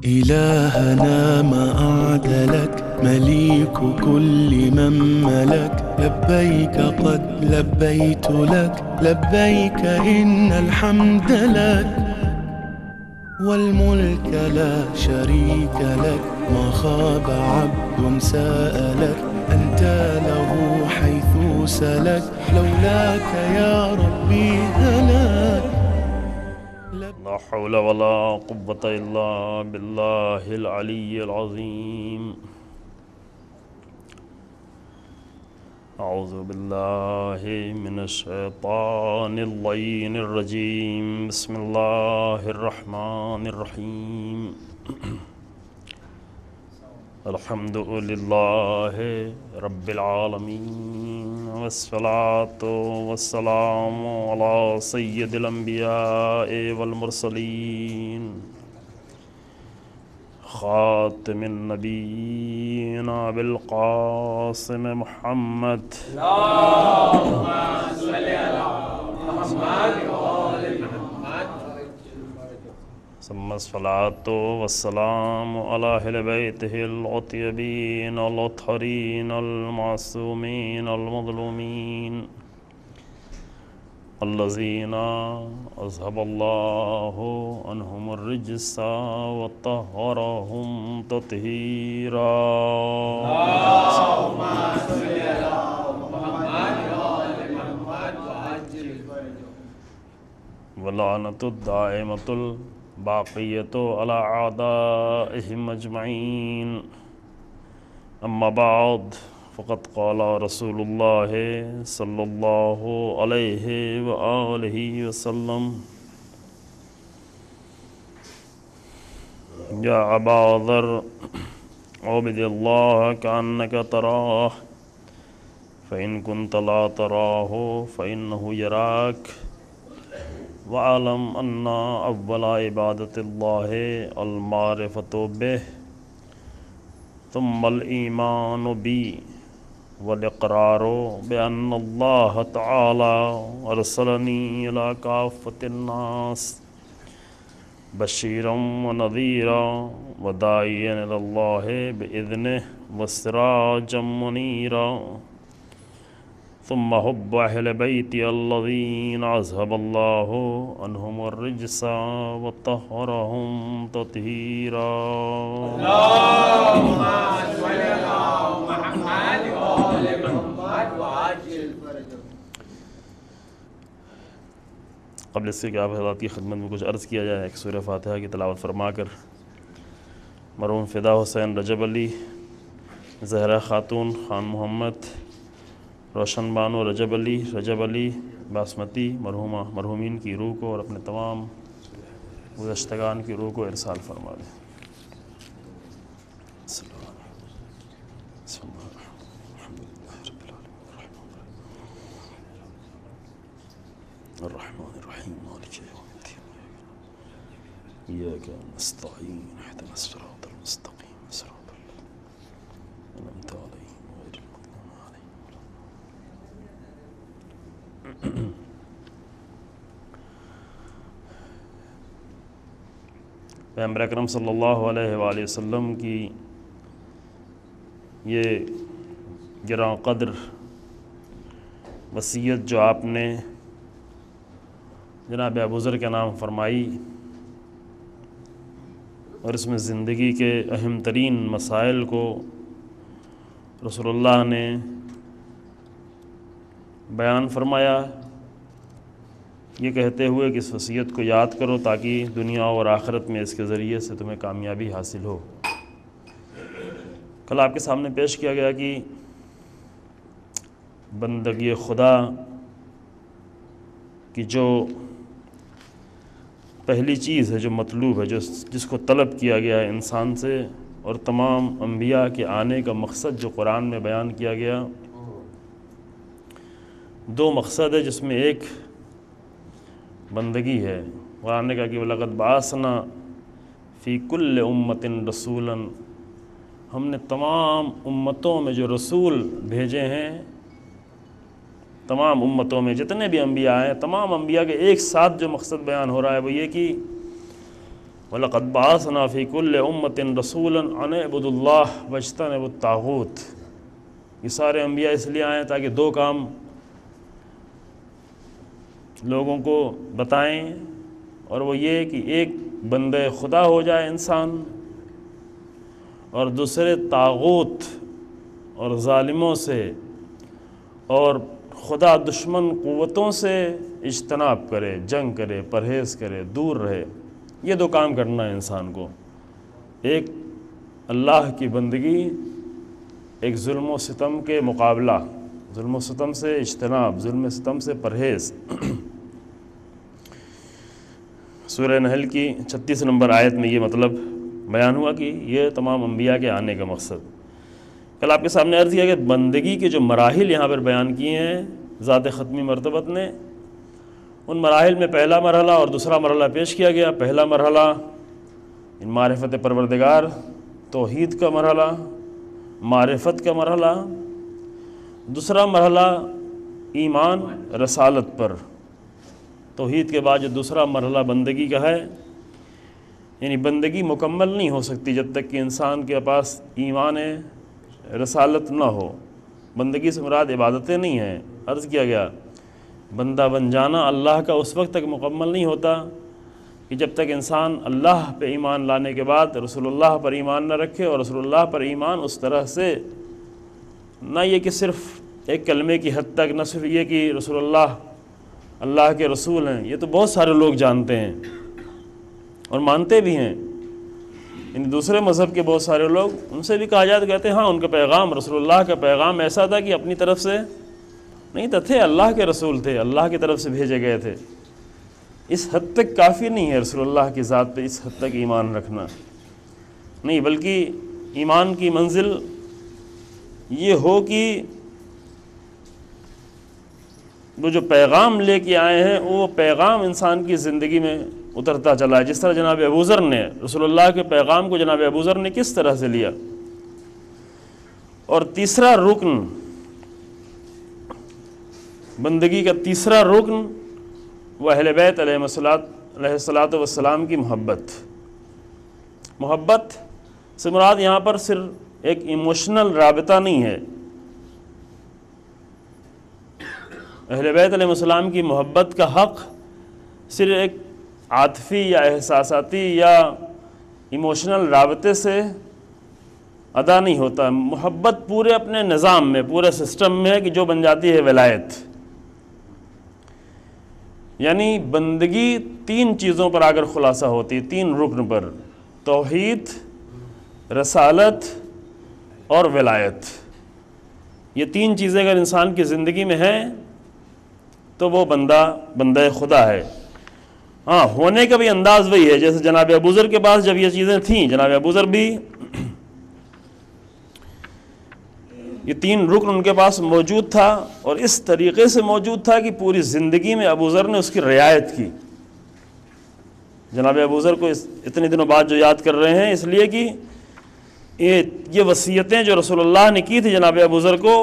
إلهنا ما أعدلك مليك كل من ملك، لبيك قد لبيت لك، لبيك إن الحمد لك والملك لا شريك لك. ما خاب عبد سألك، أنت له حيث سلك، لولاك يا ربي هلك. لا حول ولا قوة إلا بالله العلي العظيم. أعوذ بالله من الشيطان اللعين الرجيم. بسم الله الرحمن الرحيم. الحمد لله رب العالمين، والصلاة والسلام على سيد الأنبياء والمرسلين، خاتم النبيين بالقاسم محمد. اللهم صل على محمد وآل محمد. ثم الصلاة والسلام على أهل بيته الأطيبين الأطهرين المعصومين المظلومين، الذين أذهب الله عنهم الرجس وطهرهم تطهيرا. اللهم صل على محمد وآل محمد وعجل فرجهم. ولعنة الدائمة الباقية على أعدائهم أجمعين. أما بعد، فقد قال رسول الله صلى الله عليه وآله وسلم: يا أبا ذر عبد الله كأنك تراه، فإن كنت لا تراه فإنه يراك، وعلم أن أول عبادة الله المعرفة به، ثم الإيمان بي، والإقرار بأن الله تعالى أرسلني إلى كافة الناس بشيرا ونذيرا وداعيا إلى الله بإذنه وسراجا منيرا. ثم حب أهل بيتي الذين أذهب الله عنهم الرجس وطهرهم تطهيرا. اللهم صل على محمد وآل محمد وعجل فرجهم. قبل اس کے کہ آپ حضرات کی خدمت میں کچھ عرض کیا جائے، ایک سورہ فاتحہ کی تلاوت فرما کر مرحوم فدا حسین رجب علی، زہرا خاتون خان محمد، روشن بانو رجب علی باسمتی مرحومین کی روح کو اور اپنے تمام گزشتگان کی روح کو ارسال فرما دیں. الرحمن الرحیم مالک یوم الدین ایاک نستعین اهدنا الصراط المستقیم صراط الذین انعمت علیہم غیر المغضوب علیہم ولا الضالین. پیغمبر اکرم صلی اللہ علیہ وآلہ وسلم کی یہ گراں قدر وصیت جو آپ نے جناب ابوذر کے نام فرمائی، اور اس میں زندگی کے اہم ترین مسائل کو رسول اللہ نے بیان فرمایا، یہ کہتے ہوئے کہ اس وصیت کو یاد کرو تاکہ دنیا اور آخرت میں اس کے ذریعے سے تمہیں کامیابی حاصل ہو. کل آپ کے سامنے پیش کیا گیا کہ بندگی خدا کی جو پہلی چیز ہے، جو مطلوب ہے، جس کو طلب کیا گیا ہے انسان سے، اور تمام انبیاء کے آنے کا مقصد جو قرآن میں بیان کیا گیا، دو مقصد ہے جس میں ایک بندگی ہے. قرآن نے کہا کہ وَلَقَدْ بَعَثْنَا فِي كُلِّ أُمَّةٍ رَسُولًا، ہم نے تمام امتوں میں جو رسول بھیجے ہیں، تمام امتوں میں جتنے بھی انبیاء ہیں، تمام انبیاء کے ایک ساتھ جو مقصد بیان ہو رہا ہے وہ یہ کہ وَلَقَدْ بَعَثْنَا فِي كُلِّ أُمَّةٍ رَسُولًا أَنِ اعْبُدُوا اللَّهَ وَاجْتَنِبُوا الطَّاغُوتَ۔ یہ سارے انبیاء اس لیے آئے ہیں تاکہ دو کام لوگوں کو بتائیں، اور وہ یہ کہ ایک بندے خدا ہو جائے انسان، اور دوسرے طاغوت اور ظالموں سے اور خدا دشمن قوتوں سے اجتناب کرے، جنگ کرے، پرہیز کرے، دور رہے۔ یہ دو کام کرنا ہے انسان کو، ایک اللہ کی بندگی، ایک ظلم و ستم کے مقابلہ، ظلم و ستم سے اجتناب، ظلم و ستم سے پرہیز۔ سورہ نحل کی 36 نمبر آیت میں یہ مطلب بیان ہوا کہ یہ تمام انبیاء کے آنے کا مقصد۔ کل آپ کے سامنے عرض کیا کہ بندگی کے جو مراحل یہاں پر بیان کیے ہیں ذات ختمی مرتبت نے، ان مراحل میں پہلا مرحلہ اور دوسرا مرحلہ پیش کیا گیا۔ پہلا مرحلہ معرفت پروردگار، توحید کا مرحلہ، معرفت کا مرحلہ۔ دوسرا مرحلہ ایمان، رسالت پر۔ توحید کے بعد جو دوسرا مرحلہ بندگی کا ہے، یعنی بندگی مکمل نہیں ہو سکتی جب تک کہ انسان کے پاس ایمان رسالت نہ ہو۔ بندگی سے مراد عبادتیں نہیں ہیں، عرض کیا گیا بندہ بن جانا اللہ کا اس وقت تک مکمل نہیں ہوتا کہ جب تک انسان اللہ پہ ایمان لانے کے بعد رسول اللہ پر ایمان نہ رکھے، اور رسول اللہ پر ایمان اس طرح سے نہ یہ کہ صرف ایک کلمے کی حد تک، نہ صرف یہ کہ رسول اللہ کے رسول ہیں، یہ تو بہت سارے لوگ جانتے ہیں اور مانتے بھی ہیں۔ ان دوسرے مذہب کے بہت سارے لوگ، ان سے بھی کہا جاتا، کہتے ہیں ہاں ان کا پیغام، رسول اللہ کا پیغام ایسا تھا کہ اپنی طرف سے نہیں تھے، اللہ کے رسول تھے، اللہ کی طرف سے بھیجے گئے تھے۔ اس حد تک کافی نہیں ہے رسول اللہ کی ذات پہ اس حد تک ایمان رکھنا، نہیں، بلکہ ایمان کی منزل یہ ہو کہ وہ جو پیغام لے کے آئے ہیں وہ پیغام انسان کی زندگی میں اترتا چلا ہے، جس طرح جناب ابوذر نے رسول اللہ کے پیغام کو جناب ابوذر نے کس طرح سے لیا۔ اور تیسرا رکن، بندگی کا تیسرا رکن، وہ اہل بیت علیہ الصلوۃ والسلام کی محبت۔ محبت سے مراد یہاں پر صرف ایک ایموشنل رابطہ نہیں ہے۔ اہل بیت علیہ السلام کی محبت کا حق صرف ایک عاطفی یا احساساتی یا ایموشنل رابطے سے ادا نہیں ہوتا۔ محبت پورے اپنے نظام میں، پورے سسٹم میں ہے کہ جو بن جاتی ہے ولایت۔ یعنی بندگی تین چیزوں پر اگر خلاصہ ہوتی، تین رکن پر، توحید، رسالت اور ولایت۔ یہ تین چیزیں اگر انسان کی زندگی میں ہیں تو وہ بندہ خدا ہے۔ ہاں، ہونے کا بھی انداز وہی ہے جیسے جناب ابوذر کے پاس جب یہ چیزیں تھیں، جناب ابوذر بھی یہ تین رکن ان کے پاس موجود تھا، اور اس طریقے سے موجود تھا کہ پوری زندگی میں ابوذر نے اس کی رعایت کی۔ جناب ابوذر کو اتنے دنوں بعد جو یاد کر رہے ہیں، اس لیے کہ یہ وصیتیں جو رسول اللہ نے کی تھی جناب ابوذر کو،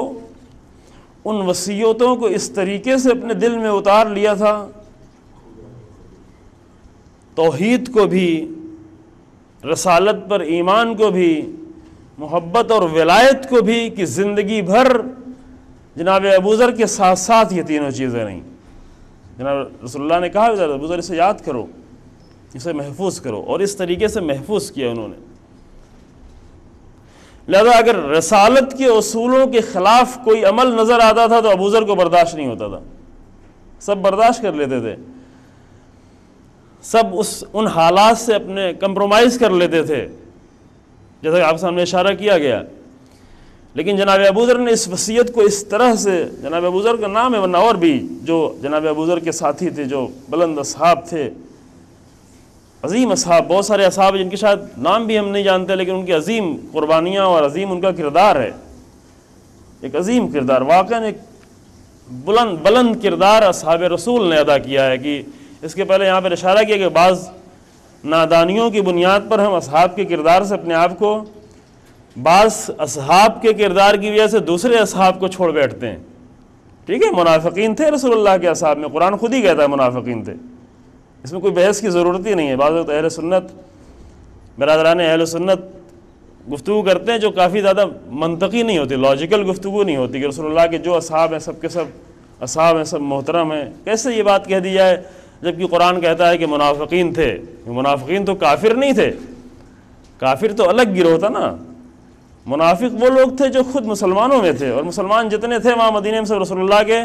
ان وصیتوں کو اس طریقے سے اپنے دل میں اتار لیا تھا، توحید کو بھی، رسالت پر ایمان کو بھی، محبت اور ولایت کو بھی، کہ زندگی بھر جناب ابوذر کے ساتھ ساتھ یہ تینوں چیزیں نہیں۔ جناب رسول اللہ نے کہا ابوذر اسے یاد کرو، اسے محفوظ کرو، اور اس طریقے سے محفوظ کیا انہوں نے۔ لہذا اگر رسالت کے اصولوں کے خلاف کوئی عمل نظر آتا تھا تو ابوذر کو برداشت نہیں ہوتا تھا، سب برداشت کر لیتے تھے، سب ان حالات سے اپنے کمپرومائز کر لیتے تھے، جیسا کہ آپ سامنے اشارہ کیا گیا۔ لیکن جناب ابوذر نے اس وصیت کو اس طرح سے، جناب ابوذر کا نام ہے، ورنہ اور بھی جو جناب ابوذر کے ساتھی تھے، جو بلند اصحاب تھے، عظیم اصحاب، بہت سارے اصحاب جن کے شاید نام بھی ہم نہیں جانتے، لیکن ان کی عظیم قربانیاں اور عظیم ان کا کردار ہے، ایک عظیم کردار، واقعاً ایک بلند کردار اصحاب رسول نے ادا کیا ہے۔ کہ اس کے پہلے یہاں پر اشارہ کیا کہ بعض نادانیوں کی بنیاد پر ہم اصحاب کے کردار سے اپنے آپ کو، بعض اصحاب کے کردار کی وجہ سے دوسرے اصحاب کو چھوڑ بیٹھتے ہیں۔ ٹھیک ہے، منافقین تھے رسول اللہ کے اصحاب میں، قرآن خود ہی کہتا ہے منافقین تھے، اس میں کوئی بحث کی ضرورت ہی نہیں ہے۔ بعض وقت اہل سنت برادران اہل سنت گفتگو کرتے ہیں جو کافی زیادہ منطقی نہیں ہوتی، لاجیکل گفتگو نہیں ہوتی کہ رسول اللہ کے جو اصحاب ہیں سب کے سب اصحاب ہیں، سب محترم ہیں، کیسے یہ بات کہہ دی جائے جبکہ قرآن کہتا ہے کہ منافقین تھے؟ منافقین تو کافر نہیں تھے، کافر تو الگ گروہ تھا نا، منافق وہ لوگ تھے جو خود مسلمانوں میں تھے، اور مسلمان جتنے تھے وہاں مدینے میں سب رسول اللہ کے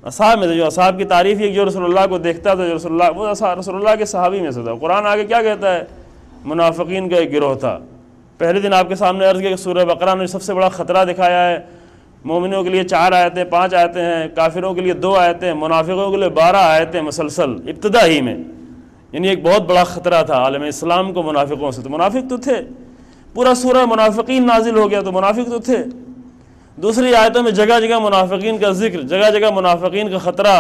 اصحاب میں تھے۔ جو اصحاب کی تعریف ہے جو رسول اللہ کو دیکھتا تھا، جو رسول اللہ کے صحابی میں سے تھا۔ قرآن آگے کیا کہتا ہے؟ منافقین کا ایک گروہ تھا۔ پہلے دن آپ کے سامنے عرض کیا کہ سورہ بقرہ نے سب سے بڑا خطرہ دکھایا ہے، مومنوں کے لیے 4 آیتیں 5 آیتیں ہیں، کافروں کے لیے 2 آیتیں، منافقوں کے لیے 12 آیتیں مسلسل ابتدا ہی میں، یعنی ایک بہت بڑا خطرہ تھا عالم اسلام کو منافقوں سے۔ تو منافق تو تھے، پورا سورہ منافقین نازل ہو گیا تو منافق تو تھے۔ دوسری آیتوں میں جگہ جگہ منافقین کا ذکر، جگہ جگہ منافقین کا خطرہ،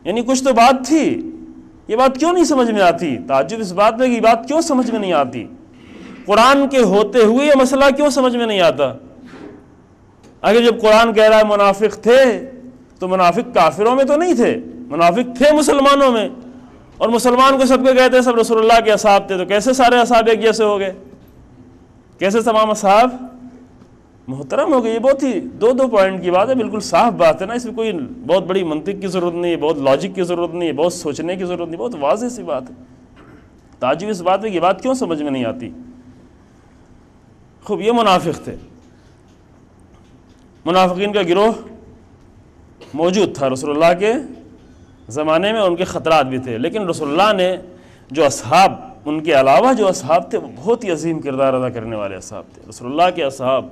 یعنی کچھ تو بات تھی۔ یہ بات کیوں نہیں سمجھ میں آتی؟ تعجب اس بات میں کہ یہ بات کیوں سمجھ میں نہیں آتی؟ قرآن کے ہوتے ہوئے یہ مسئلہ کیوں سمجھ میں نہیں آتا؟ اگر جب قرآن کہہ رہا ہے منافق تھے تو منافق کافروں میں تو نہیں تھے، منافق تھے مسلمانوں میں، اور مسلمان کو سب کو کہتے ہیں سب رسول اللہ کے اصحاب تھے، تو کیسے سارے اصحاب ایک جیسے ہو گئے؟ کیسے تمام اصحاب محترم ہو گئے؟ یہ بہت ہی 2 پوائنٹ کی بات ہے، بالکل صاف بات ہے نا، اس میں کوئی بہت بڑی منطق کی ضرورت نہیں ہے، بہت لاجک کی ضرورت نہیں ہے، بہت سوچنے کی ضرورت نہیں، بہت واضح سی بات ہے۔ تعجب اس بات ہے کہ یہ بات کیوں سمجھ میں نہیں آتی؟ خوب، یہ منافق تھے، منافقین کا گروہ موجود تھا رسول اللہ کے زمانے میں، ان کے خطرات بھی تھے، لیکن رسول اللہ نے جو اصحاب، ان کے علاوہ جو اصحاب تھے وہ بہت ہی عظیم کردار ادا کرنے والے اصحاب تھے، رسول اللہ کے اصحاب،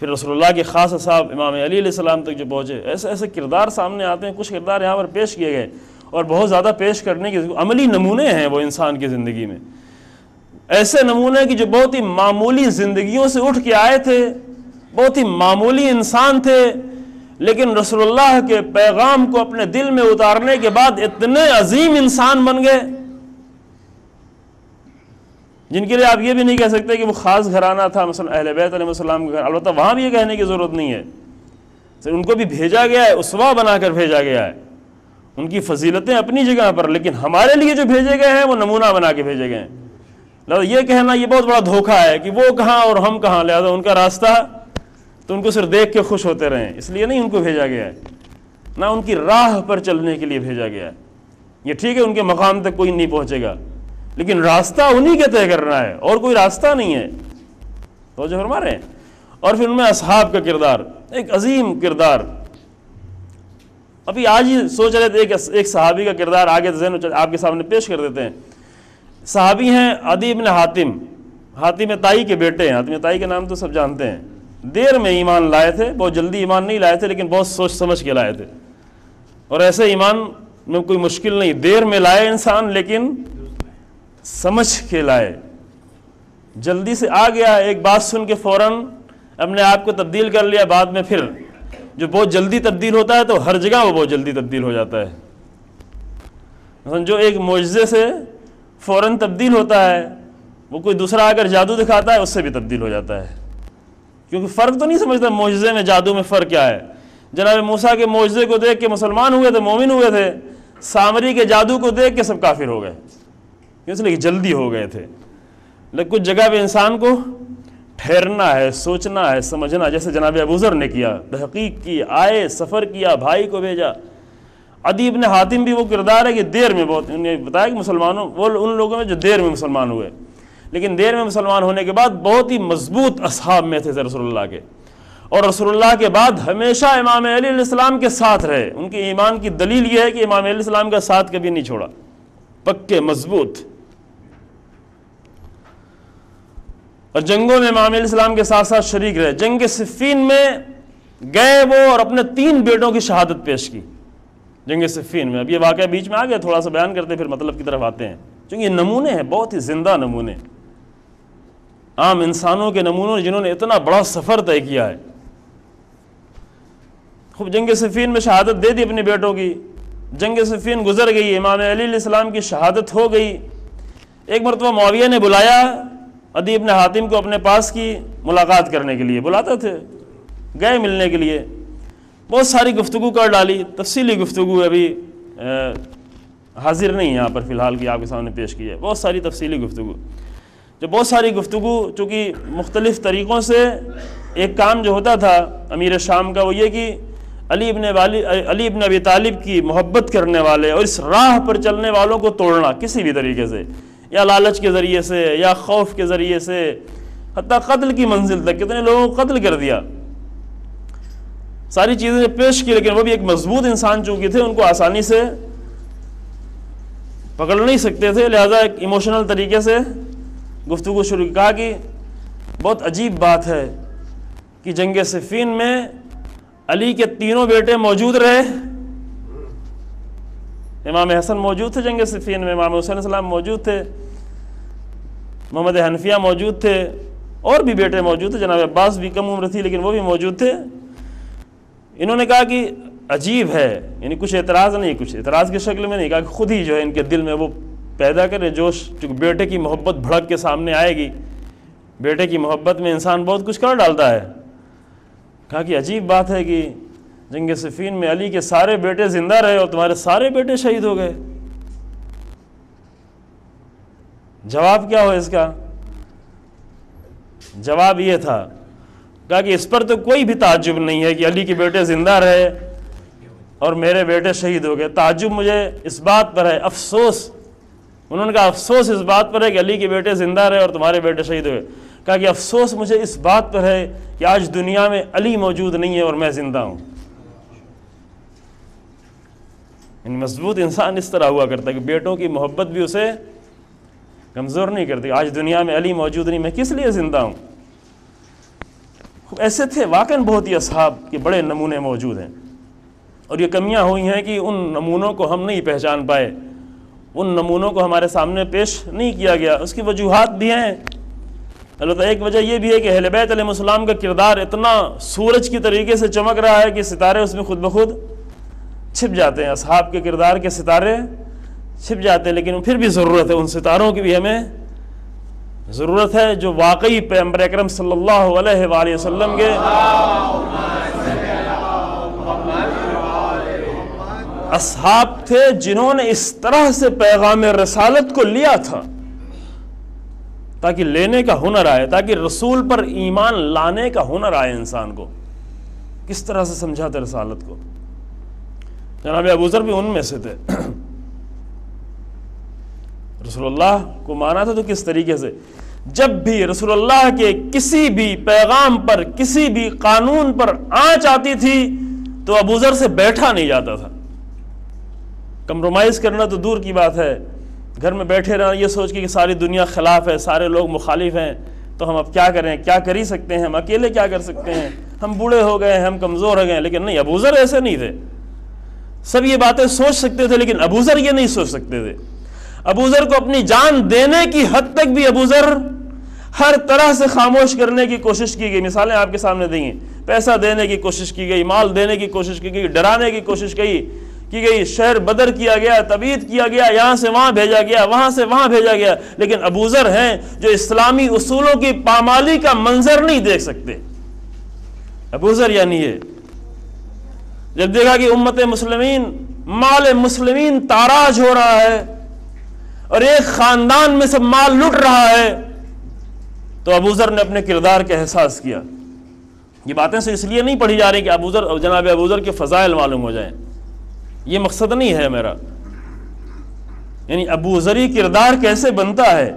پھر رسول اللہ کے خاص اصحاب امام علی علیہ السلام تک جو پہنچے۔ ایسے ایسے کردار سامنے آتے ہیں، کچھ کردار یہاں پر پیش کیے گئے اور بہت زیادہ پیش کرنے کے عملی نمونے ہیں وہ انسان کی زندگی میں، ایسے نمونے کہ جو بہت ہی معمولی زندگیوں سے اٹھ کے آئے تھے، بہت ہی معمولی انسان تھے، لیکن رسول اللہ کے پیغام کو اپنے دل میں اتارنے کے بعد اتنے عظیم انسان بن گئے جن کے لیے آپ یہ بھی نہیں کہہ سکتے کہ وہ خاص گھرانہ تھا، مثلا اہل بیت علیہ السلام کا گھر۔ البتہ وہاں بھی یہ کہنے کی ضرورت نہیں ہے، ان کو بھی بھیجا گیا ہے، اسوہ بنا کر بھیجا گیا ہے، ان کی فضیلتیں اپنی جگہ پر، لیکن ہمارے لیے جو بھیجے گئے ہیں وہ نمونہ بنا کے بھیجے گئے ہیں۔ لہذا یہ کہنا یہ بہت بڑا دھوکہ ہے کہ وہ کہاں اور ہم کہاں، لہذا ان کا راستہ تو ان کو صرف دیکھ کے خوش ہوتے رہیں، اس لیے نہیں ان کو بھیجا گیا ہے، نہ ان کی راہ پر چلنے کے لیے بھیجا گیا ہے۔ یہ ٹھیک ہے ان کے مقام تک کوئی نہیں پہنچے گا، لیکن راستہ انہی کے طے کرنا ہے، اور کوئی راستہ نہیں ہے، تو جو فرما رہے ہیں۔ اور پھر ان میں اصحاب کا کردار، ایک عظیم کردار۔ ابھی آج ہی سوچ رہے تھے ایک صحابی کا کردار آگے ذہن آپ کے سامنے پیش کر دیتے ہیں۔ صحابی ہیں عدی بن حاتم، حاتم طائی کے بیٹے ہیں، حاتم طائی کے نام تو سب جانتے ہیں۔ دیر میں ایمان لائے تھے، بہت جلدی ایمان نہیں لائے تھے، لیکن بہت سوچ سمجھ کے لائے تھے، اور ایسے ایمان میں کوئی مشکل نہیں، دیر میں لائے انسان لیکن سمجھ کے لائے، جلدی سے آ گیا، ایک بات سن کے فوراً اپنے آپ کو تبدیل کر لیا، بعد میں پھر جو بہت جلدی تبدیل ہوتا ہے تو ہر جگہ وہ بہت جلدی تبدیل ہو جاتا ہے۔ مثلا جو ایک معجزے سے فوراً تبدیل ہوتا ہے، وہ کوئی دوسرا اگر جادو دکھاتا ہے اس سے بھی تبدیل ہو جاتا ہے، کیونکہ فرق تو نہیں سمجھتا معجزے میں جادو میں فرق کیا ہے۔ جناب موسیٰ کے معجزے کو دیکھ کے مسلمان ہوئے تھے، مومن ہوئے تھے، سامری کے جادو کو دیکھ کے سب کافر ہو گئے، اس لیے جلدی ہو گئے تھے۔ لیکن کچھ جگہ پہ انسان کو ٹھہرنا ہے، سوچنا ہے، سمجھنا، جیسے جناب ابوذر نے کیا، تحقیق کی، آئے، سفر کیا، بھائی کو بھیجا۔ عدی بن حاتم بھی وہ کردار ہے کہ دیر میں، بہت انہوں نے بتایا کہ مسلمانوں، وہ ان لوگوں میں جو دیر میں مسلمان ہوئے، لیکن دیر میں مسلمان ہونے کے بعد بہت ہی مضبوط اصحاب میں تھے رسول اللہ کے، اور رسول اللہ کے بعد ہمیشہ امام علی علیہ السلام کے ساتھ رہے۔ ان کے ایمان کی دلیل یہ ہے کہ امام علیہ السلام کا ساتھ کبھی نہیں چھوڑا، پکے مضبوط، اور جنگوں میں امام علیہ السلام کے ساتھ ساتھ شریک رہے۔ جنگ صفین میں گئے وہ اور اپنے 3 بیٹوں کی شہادت پیش کی جنگ صفین میں۔ اب یہ واقعہ بیچ میں آ گیا، تھوڑا سا بیان کرتے پھر مطلب کی طرف آتے ہیں، چونکہ یہ نمونے ہیں، بہت ہی زندہ نمونے، عام انسانوں کے نمونوں جنہوں نے اتنا بڑا سفر طے کیا ہے۔ خوب جنگ صفین میں شہادت دے دی اپنے بیٹوں کی، جنگ صفین گزر گئی، امام علی علیہ السلام کی شہادت ہو گئی۔ ایک مرتبہ معاویہ نے بلایا عدی بن حاتم کو اپنے پاس کی ملاقات کرنے کے لیے، بلاتے تھے، گئے ملنے کے لیے، بہت ساری گفتگو کر ڈالی، تفصیلی گفتگو ابھی حاضر نہیں یہاں پر فی الحال کی آپ کے سامنے پیش کی ہے، بہت ساری تفصیلی گفتگو، جو بہت ساری گفتگو چونکہ مختلف طریقوں سے ایک کام جو ہوتا تھا امیر شام کا وہ یہ کہ علی ابن ابی طالب کی محبت کرنے والے اور اس راہ پر چلنے والوں کو توڑنا کسی بھی طریقے سے، یا لالچ کے ذریعے سے یا خوف کے ذریعے سے، حتیٰ قتل کی منزل تک، کتنے لوگوں کو قتل کر دیا، ساری چیزیں پیش کی، لیکن وہ بھی ایک مضبوط انسان چونکہ تھے ان کو آسانی سے پکڑ نہیں سکتے تھے، لہذا ایک ایموشنل طریقے سے گفتگو شروع کہا کہ بہت عجیب بات ہے کہ جنگ صفین میں علی کے تینوں بیٹے موجود رہے، امام حسن موجود تھے جنگ صفین میں، امام حسین علیہ السلام موجود تھے، محمد حنفیہ موجود تھے، اور بھی بیٹے موجود تھے، جناب عباس بھی کم عمر تھی لیکن وہ بھی موجود تھے۔ انہوں نے کہا کہ عجیب ہے، یعنی کچھ اعتراض نہیں، کچھ اعتراض کی شکل میں نہیں، کہا کہ خود ہی جو ہے ان کے دل میں وہ پیدا کرے جوش، چونکہ بیٹے کی محبت بھڑک کے سامنے آئے گی، بیٹے کی محبت میں انسان بہت کچھ کر ڈالتا ہے۔ کہا کہ عجیب بات ہے کہ جنگ صفین میں علی کے سارے بیٹے زندہ رہے اور تمہارے سارے بیٹے شہید ہو گئے، جواب کیا ہو اس کا؟ جواب یہ تھا، کہا کہ اس پر تو کوئی بھی تعجب نہیں ہے کہ علی کے بیٹے زندہ رہے اور میرے بیٹے شہید ہو گئے، تعجب مجھے اس بات پر ہے، افسوس، انہوں نے کہا افسوس اس بات پر ہے کہ علی کے بیٹے زندہ رہے اور تمہارے بیٹے شہید ہوئے، کہا کہ افسوس مجھے اس بات پر ہے کہ آج دنیا میں علی موجود نہیں ہے اور میں زندہ ہوں۔ یعنی مضبوط انسان اس طرح ہوا کرتا ہے کہ بیٹوں کی محبت بھی اسے کمزور نہیں کرتی، آج دنیا میں علی موجود نہیں، میں کس لیے زندہ ہوں۔ ایسے تھے واقعاً بہت ہی اصحاب کے بڑے نمونے موجود ہیں، اور یہ کمیاں ہوئی ہیں کہ ان نمونوں کو ہم نہیں پہچان پائے، ان نمونوں کو ہمارے سامنے پیش نہیں کیا گیا، اس کی وجوہات بھی ہیں۔ البتہ ایک وجہ یہ بھی ہے کہ اہل بیت علیہ السلام کا کردار اتنا سورج کی طریقے سے چمک رہا ہے کہ ستارے اس میں خود بخود چھپ جاتے ہیں، اصحاب کے کردار کے ستارے چھپ جاتے ہیں، لیکن پھر بھی ضرورت ہے ان ستاروں کی بھی، ہمیں ضرورت ہے جو واقعی پیغمبر اکرم صلی اللہ علیہ وآلہ وسلم کے اصحاب تھے، جنہوں نے اس طرح سے پیغام رسالت کو لیا تھا تاکہ لینے کا ہنر آئے، تاکہ رسول پر ایمان لانے کا ہنر آئے انسان کو، کس طرح سے سمجھاتے رسالت کو۔ جناب ابو ذر بھی ان میں سے تھے، رسول اللہ کو مانا تھا تو کس طریقے سے، جب بھی رسول اللہ کے کسی بھی پیغام پر، کسی بھی قانون پر آنچ آتی تھی تو ابو ذر سے بیٹھا نہیں جاتا تھا۔ کمپرومائز کرنا تو دور کی بات ہے، گھر میں بیٹھے رہنا یہ سوچ کے کہ ساری دنیا خلاف ہے، سارے لوگ مخالف ہیں، تو ہم اب کیا کریں، کیا کر ہی سکتے ہیں، ہم اکیلے کیا کر سکتے ہیں، ہم بوڑھے ہو گئے ہیں، ہم کمزور ہو گئے ہیں۔ لیکن نہیں، ابو ذر ایسے نہیں تھے، سب یہ باتیں سوچ سکتے تھے لیکن ابو ذر یہ نہیں سوچ سکتے تھے۔ ابو ذر کو اپنی جان دینے کی حد تک بھی ابو ذر ہر طرح سے خاموش کرنے کی کوشش کی گئی، مثالیں آپ کے سامنے دی ہیں، پیسہ دینے کی کوشش کی گئی، مال دینے کی کوشش کی گئی، ڈرانے کی کوشش کی گئی، شہر بدر کیا گیا، تبعید کیا گیا، یہاں سے وہاں بھیجا گیا، وہاں سے وہاں بھیجا گیا، لیکن ابو ذر ہیں جو اسلامی اصولوں کی پامالی کا منظر نہیں دیکھ سکتے۔ ابو ذر یعنی یہ، جب دیکھا کہ امت مسلمین، مال مسلمین تاراج ہو رہا ہے اور ایک خاندان میں سب مال لٹ رہا ہے، تو ابو ذر نے اپنے کردار کا احساس کیا۔ یہ باتیں سے اس لیے نہیں پڑھی جا رہی کہ ابو ذر، جناب ابو ذر کے فضائل معلوم ہو جائیں، یہ مقصد نہیں ہے میرا، یعنی ابو ذری کردار کیسے بنتا ہے۔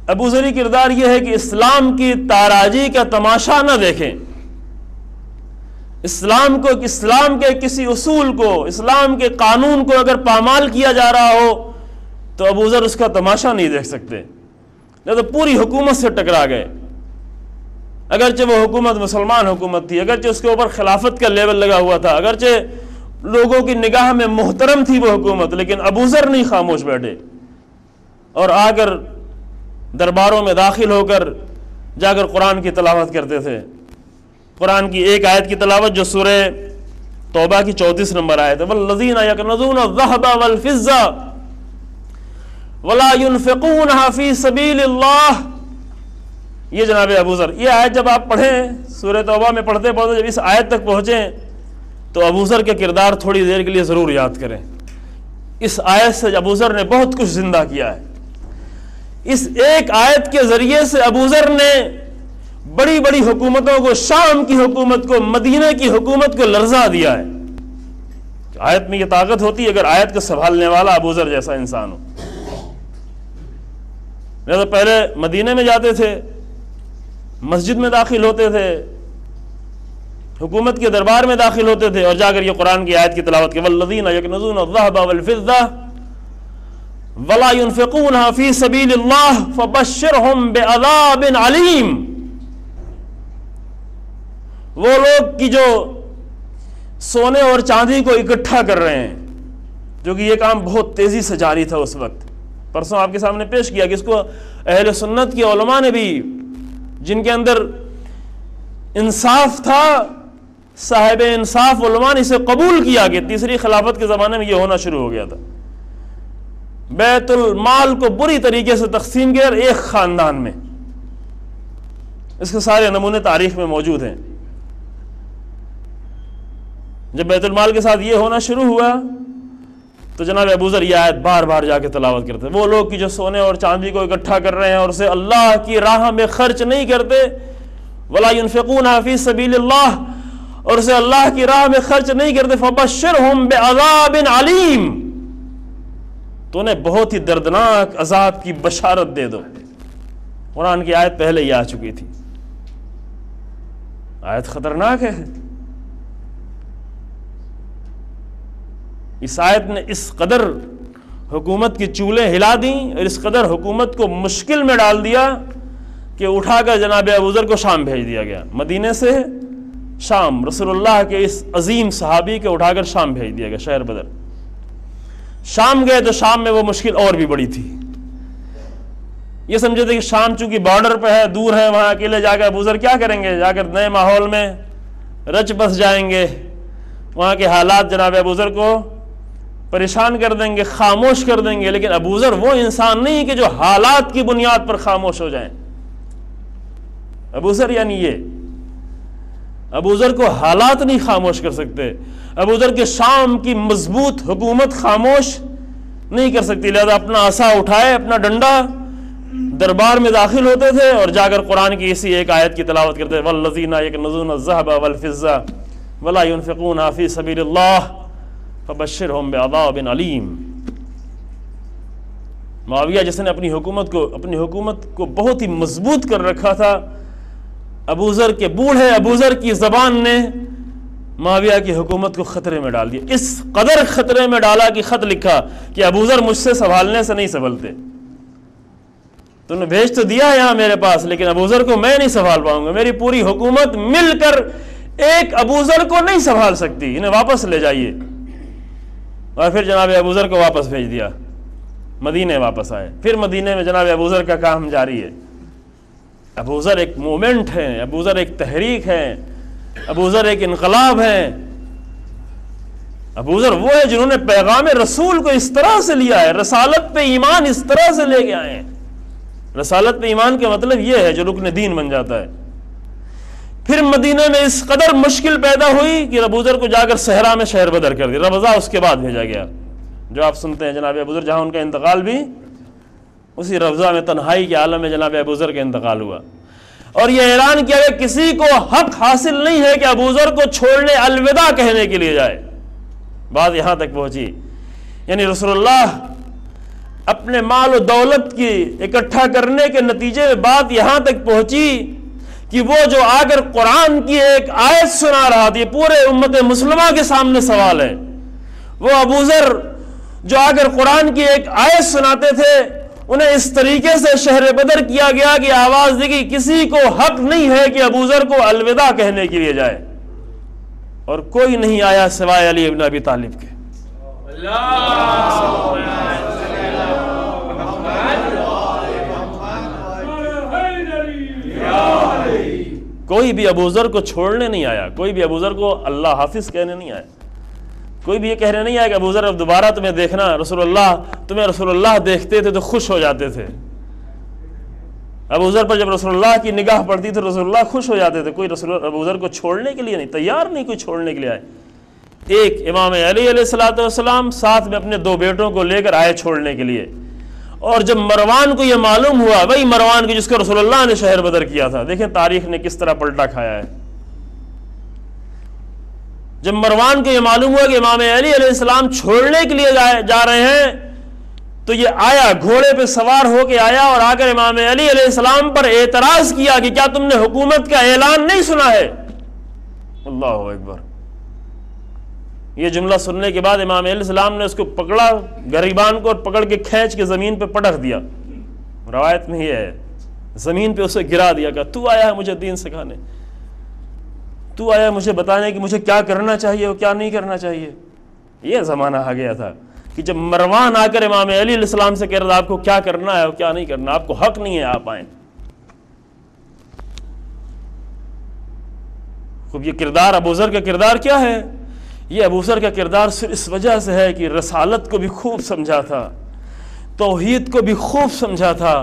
ابو ذری کردار یہ ہے کہ اسلام کی تاراجی کا تماشا نہ دیکھیں، اسلام کو، اسلام کے کسی اصول کو، اسلام کے قانون کو اگر پامال کیا جا رہا ہو تو ابو ذر اس کا تماشا نہیں دیکھ سکتے، تو پوری حکومت سے ٹکرا گئے، اگرچہ وہ حکومت مسلمان حکومت تھی، اگرچہ اس کے اوپر خلافت کا لیبل لگا ہوا تھا، اگرچہ لوگوں کی نگاہ میں محترم تھی وہ حکومت، لیکن ابو ذر نہیں خاموش بیٹھے، اور آ کر درباروں میں داخل ہو کر جا کر قرآن کی تلاوت کرتے تھے۔ قرآن کی ایک آیت کی تلاوت جو سورہ توبہ کی 34 نمبر آیت ہے، وَالَّذِينَ يَكْنَزُونَ الذَّهَبَ وَالْفِضَّةَ وَلَا يُنْفِقُونَهَا فِي سَبِيلِ اللَّهِ، یہ جناب ابو ذر، یہ آیت جب آپ پڑھیں سورہ توبہ میں پڑھتے پڑھتے جب اس آیت تک پہنچیں تو ابو ذر کے کردار تھوڑی دیر کے لیے ضرور یاد کریں۔ اس آیت سے ابو ذر نے بہت کچھ زندہ کیا ہے. اس ایک آیت کے ذریعے سے ابو ذر نے بڑی بڑی حکومتوں کو، شام کی حکومت کو، مدینہ کی حکومت کو لرزا دیا ہے. آیت میں یہ طاقت ہوتی ہے اگر آیت کو سنبھالنے والا ابو ذر جیسا انسان ہو. تو پہلے مدینہ میں جاتے تھے، مسجد میں داخل ہوتے تھے، حکومت کے دربار میں داخل ہوتے تھے، اور جا کر یہ قرآن کی آیت کی تلاوت کی والذین یکنزون الذھب والفضہ ولا ينفقونها فی سبیل اللہ فبشرہم بعذاب علیم. وہ لوگ کی جو سونے اور چاندی کو اکٹھا کر رہے ہیں، جو کہ یہ کام بہت تیزی سے جاری تھا اس وقت. پرسوں آپ کے سامنے پیش کیا کہ اس کو اہل سنت کے علماء نے بھی، جن کے اندر انصاف تھا، صاحب انصاف علماء نے اسے قبول کیا کہ تیسری خلافت کے زمانے میں یہ ہونا شروع ہو گیا تھا. بیت المال کو بری طریقے سے تقسیم کیا ایک خاندان میں. اس کے سارے نمونے تاریخ میں موجود ہیں. جب بیت المال کے ساتھ یہ ہونا شروع ہوا تو جناب ابو ذر یہ آیت بار بار جا کے تلاوت کرتے. وہ لوگ کی جو سونے اور چاندی کو اکٹھا کر رہے ہیں اور اسے اللہ کی راہ میں خرچ نہیں کرتے، ولا ينفقونها فی سبیل اللہ، اور اسے اللہ کی راہ میں خرچ نہیں کرتے، فبشرہم بعذاب علیم، تو انہیں بہت ہی دردناک عذاب کی بشارت دے دو. قرآن کی آیت پہلے ہی آ چکی تھی. آیت خطرناک ہے. اس آیت نے اس قدر حکومت کی چولیں ہلا دیں اور اس قدر حکومت کو مشکل میں ڈال دیا کہ اٹھا کر جناب ابو ذر کو شام بھیج دیا گیا. مدینے سے شام، رسول اللہ کے اس عظیم صحابی کو اٹھا کر شام بھیج دیا گیا، شہر بدر. شام گئے تو شام میں وہ مشکل اور بھی بڑی تھی. یہ سمجھے تھے کہ شام چونکہ بارڈر پہ ہے، دور ہے، وہاں اکیلے جا کر ابو ذر کیا کریں گے، جا کر نئے ماحول میں رچ بس جائیں گے، وہاں کے حالات جناب ابو ذر کو پریشان کر دیں گے، خاموش کر دیں گے. لیکن ابو ذر وہ انسان نہیں کہ جو حالات کی بنیاد پر خاموش ہو جائیں. ابو ذر یعنی یہ، ابو ذر کو حالات نہیں خاموش کر سکتے. ابو ذر کے شام کی مضبوط حکومت خاموش نہیں کر سکتی. لہذا اپنا عصا اٹھائے، اپنا ڈنڈا، دربار میں داخل ہوتے تھے اور جا کر قرآن کی اسی ایک آیت کی تلاوت کرتے تھے والذین یکنزون الذھب والفضہ ولا ينفقونها فی سبیل اللہ فبشرہم بعذاب علیم. معاویہ جس نے اپنی حکومت کو بہت ہی مضبوط کر رکھا تھا، ابو ذر کے بوڑھے ابو ذر کی زبان نے معاویہ کی حکومت کو خطرے میں ڈال دیا. اس قدر خطرے میں ڈالا کہ خط لکھا کہ ابو ذر مجھ سے سنبھالنے سے نہیں سنبھلتے. تم نے بھیج تو دیا یہاں میرے پاس، لیکن ابو ذر کو میں نہیں سنبھال پاؤں گا. میری پوری حکومت مل کر ایک ابو ذر کو نہیں سنبھال سکتی. انہیں واپس لے جائیے. اور پھر جناب ابو ذر کو واپس بھیج دیا. مدینے واپس آئے. پھر مدینے میں جناب ابو ذر کا کام جاری ہے. ابو ذر ایک مومنٹ ہے، ابو ذر ایک تحریک ہے، ابو ذر ایک انقلاب ہے. ابو ذر وہ ہے جنہوں نے پیغام رسول کو اس طرح سے لیا ہے، رسالت پہ ایمان اس طرح سے لے کے آئے ہیں. رسالت پہ ایمان کا مطلب یہ ہے جو رکن دین بن جاتا ہے. پھر مدینہ میں اس قدر مشکل پیدا ہوئی کہ ابو ذر کو جا کر صحرا میں شہر بدر کر دیا. ربضہ اس کے بعد بھیجا گیا، جو آپ سنتے ہیں جناب ابو ذر، جہاں ان کا انتقال بھی اسی ربضہ میں، تنہائی کے عالم میں جناب ابو ذر کا انتقال ہوا. اور یہ اعلان کیا کہ کسی کو حق حاصل نہیں ہے کہ ابو ذر کو چھوڑنے الوداع کہنے کے لیے جائے. بات یہاں تک پہنچی، یعنی رسول اللہ اپنے مال و دولت کی اکٹھا کرنے کے نتیجے میں بات یہاں تک پہنچی کہ وہ جو آ کر قرآن کی ایک آیت سنا رہا تھا، یہ پورے امت مسلمہ کے سامنے سوال ہے، وہ ابو ذر جو آ کر قرآن کی ایک آیت سناتے تھے، انہیں اس طریقے سے شہر بدر کیا گیا کہ آواز دی کہ کسی کو حق نہیں ہے کہ ابو ذر کو الوداع کہنے کے لیے جائے. اور کوئی نہیں آیا سوائے علی ابن ابی طالب کے. کوئی بھی ابو ذر کو چھوڑنے نہیں آیا، کوئی بھی ابو ذر کو اللہ حافظ کہنے نہیں آیا، کوئی بھی یہ کہنے نہیں آیا کہ ابو ذر اب دوبارہ تمہیں دیکھنا، تمہیں رسول اللہ دیکھتے تھے تو خوش ہو جاتے تھے. ابو ذر پر جب رسول اللہ کی نگاہ پڑتی تو رسول اللہ خوش ہو جاتے تھے. کوئی ابو ذر کو چھوڑنے کے لیے نہیں تیار، نہیں کوئی چھوڑنے کے لیے آئے. ایک امام علی علیہ السلام ساتھ میں اپنے 2 بیٹوں کو لے کر آئے چھوڑنے کے لیے، اور جب مروان کو یہ معلوم ہوا، وہی مروان کو جس کو رسول اللہ نے شہر بدر کیا تھا، دیکھیں تاریخ نے کس طرح پلٹا کھایا ہے، جب مروان کو یہ معلوم ہوا کہ امام علی علیہ السلام چھوڑنے کے لیے جا رہے ہیں، تو یہ آیا، گھوڑے پہ سوار ہو کے آیا اور آ کر امام علی علیہ السلام پر اعتراض کیا کہ کیا تم نے حکومت کا اعلان نہیں سنا ہے؟ اللہ اکبر۔ یہ جملہ سننے کے بعد امام علیہ السلام نے اس کو پکڑا، گریبان کو، اور پکڑ کے کھینچ کے زمین پہ پٹخ دیا، روایت میں یہ ہے، زمین پہ اسے گرا دیا کہ تو آیا ہے مجھے دین سکھانے، تو آیا مجھے بتانے کہ مجھے کیا کرنا چاہیے اور کیا نہیں کرنا چاہیے۔ یہ زمانہ آ گیا تھا کہ جب مروان آ کر امام علی علیہ السلام سے کہہ رہا تھا آپ کو کیا کرنا ہے اور کیا نہیں کرنا، آپ کو حق نہیں ہے آپ آئیں۔ خوب یہ کردار ابو ذر کا کردار کیا ہے؟ یہ ابو ذر کا کردار صرف اس وجہ سے ہے کہ رسالت کو بھی خوب سمجھا تھا، توحید کو بھی خوب سمجھا تھا،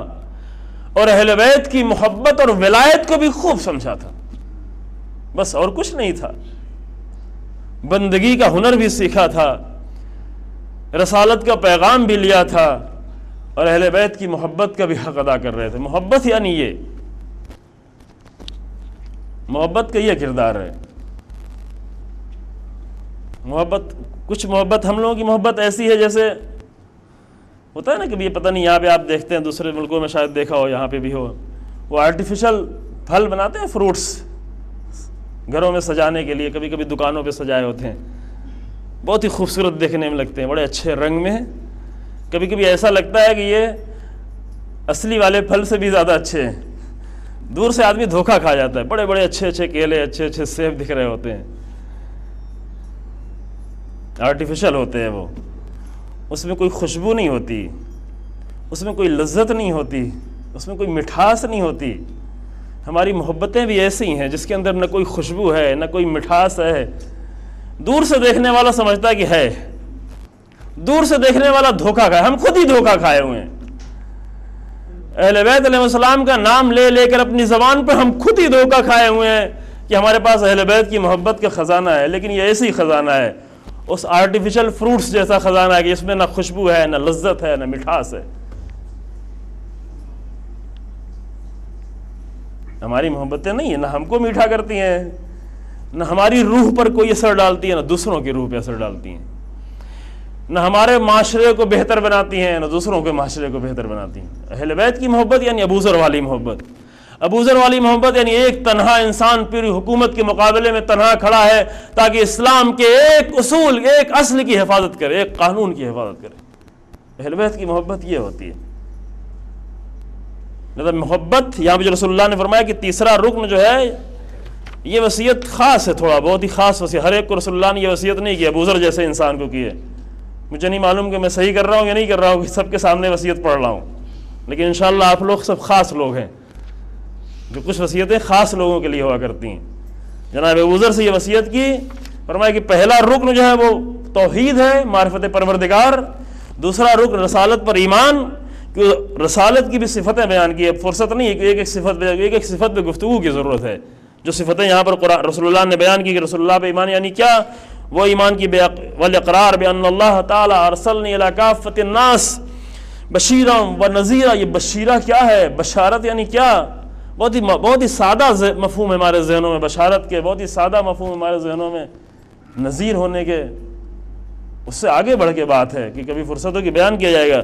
اور اہل بیت کی محبت اور ولایت کو بھی خوب سمجھا تھا، بس اور کچھ نہیں تھا۔ بندگی کا ہنر بھی سیکھا تھا، رسالت کا پیغام بھی لیا تھا، اور اہل بیت کی محبت کا بھی حق ادا کر رہے تھے۔ محبت یعنی یہ، محبت کا یہ کردار ہے۔ محبت، کچھ محبت ہم لوگوں کی محبت ایسی ہے جیسے ہوتا ہے نا کہ یہ پتہ نہیں، یہاں پہ آپ دیکھتے ہیں، دوسرے ملکوں میں شاید دیکھا ہو، یہاں پہ بھی ہو، وہ آرٹیفیشل پھل بناتے ہیں، فروٹس گھروں میں سجانے کے لیے، کبھی کبھی دکانوں پہ سجائے ہوتے ہیں، بہت ہی خوبصورت دیکھنے میں لگتے ہیں، بڑے اچھے رنگ میں، کبھی کبھی ایسا لگتا ہے کہ یہ اصلی والے پھل سے بھی زیادہ اچھے ہیں، دور سے آدمی دھوکہ کھا جاتا ہے، بڑے بڑے اچھے اچھے کیلے، اچھے اچھے سیب دکھ رہے ہوتے ہیں، آرٹیفیشل ہوتے ہیں وہ، اس میں کوئی خوشبو نہیں ہوتی، اس میں کوئی لذت نہیں ہوتی، اس میں کوئی مٹھاس نہیں ہوتی۔ ہماری محبتیں بھی ایسی ہیں جس کے اندر نہ کوئی خوشبو ہے، نہ کوئی مٹھاس ہے، دور سے دیکھنے والا سمجھتا ہے کہ ہے، دور سے دیکھنے والا دھوکہ کھائے، ہم خود ہی دھوکہ کھائے ہوئے ہیں۔ اہل بیت علیہ السلام کا نام لے لے کر اپنی زبان پر ہم خود ہی دھوکہ کھائے ہوئے ہیں کہ ہمارے پاس اہل بیت کی محبت کا خزانہ ہے، لیکن یہ ایسی خزانہ ہے، اس آرٹیفیشل فروٹس جیسا خزانہ ہے کہ اس میں نہ خوشبو ہے، نہ لذت ہے، نہ مٹھاس ہے۔ ہماری محبتیں نہیں ہیں، نہ ہم کو میٹھا کرتی ہیں، نہ ہماری روح پر کوئی اثر ڈالتی ہے، نہ دوسروں کی روح پہ اثر ڈالتی ہیں، نہ ہمارے معاشرے کو بہتر بناتی ہیں، نہ دوسروں کے معاشرے کو بہتر بناتی ہیں۔ اہل بیت کی محبت یعنی ابو ذر والی محبت، ابو ذر والی محبت یعنی ایک تنہا انسان پوری حکومت کے مقابلے میں تنہا کھڑا ہے تاکہ اسلام کے ایک اصول، ایک اصل کی حفاظت کرے، ایک قانون کی حفاظت کرے۔ اہل بیت کی محبت یہ ہوتی ہے۔ مطلب محبت، یہاں پہ جو رسول اللہ نے فرمایا کہ تیسرا رکن جو ہے، یہ وصیت خاص ہے، تھوڑا بہت ہی خاص وصیت، ہر ایک کو رسول اللہ نے یہ وصیت نہیں کی، ابو ذر جیسے انسان کو کی ہے۔ مجھے نہیں معلوم کہ میں صحیح کر رہا ہوں یا نہیں کر رہا ہوں، کہ سب کے سامنے وصیت پڑھ رہا ہوں، لیکن انشاءاللہ آپ لوگ سب خاص لوگ ہیں، جو کچھ وصیتیں خاص لوگوں کے لیے ہوا کرتی ہیں۔ جناب ابو ذر سے یہ وصیت کی، فرمایا کہ پہلا رکن جو ہے وہ توحید ہے، معرفت پروردگار، دوسرا رکن رسالت پر ایمان، کہ رسالت کی بھی صفتیں بیان کی ہے، فرصت نہیں ہے کہ ایک ایک صفت پہ گفتگو کی ضرورت ہے۔ جو صفتیں یہاں پر رسول اللہ نے بیان کی کہ رسول اللہ پہ ایمان یعنی کیا، وہ ایمان کی والاقرار بان اللہ تعالی ارسلنی الی کافۃ الناس بشیرا ونذیرا۔ یہ بشیرہ کیا ہے، بشارت یعنی کیا، بہت ہی سادہ مفہوم ہے ہمارے ذہنوں میں، بشارت کے بہت ہی سادہ مفہوم ہمارے ذہنوں میں، نذیر ہونے کے اس سے آگے بڑھ کے بات ہے کہ کبھی فرصت ہو کہ بیان کیا جائے گا۔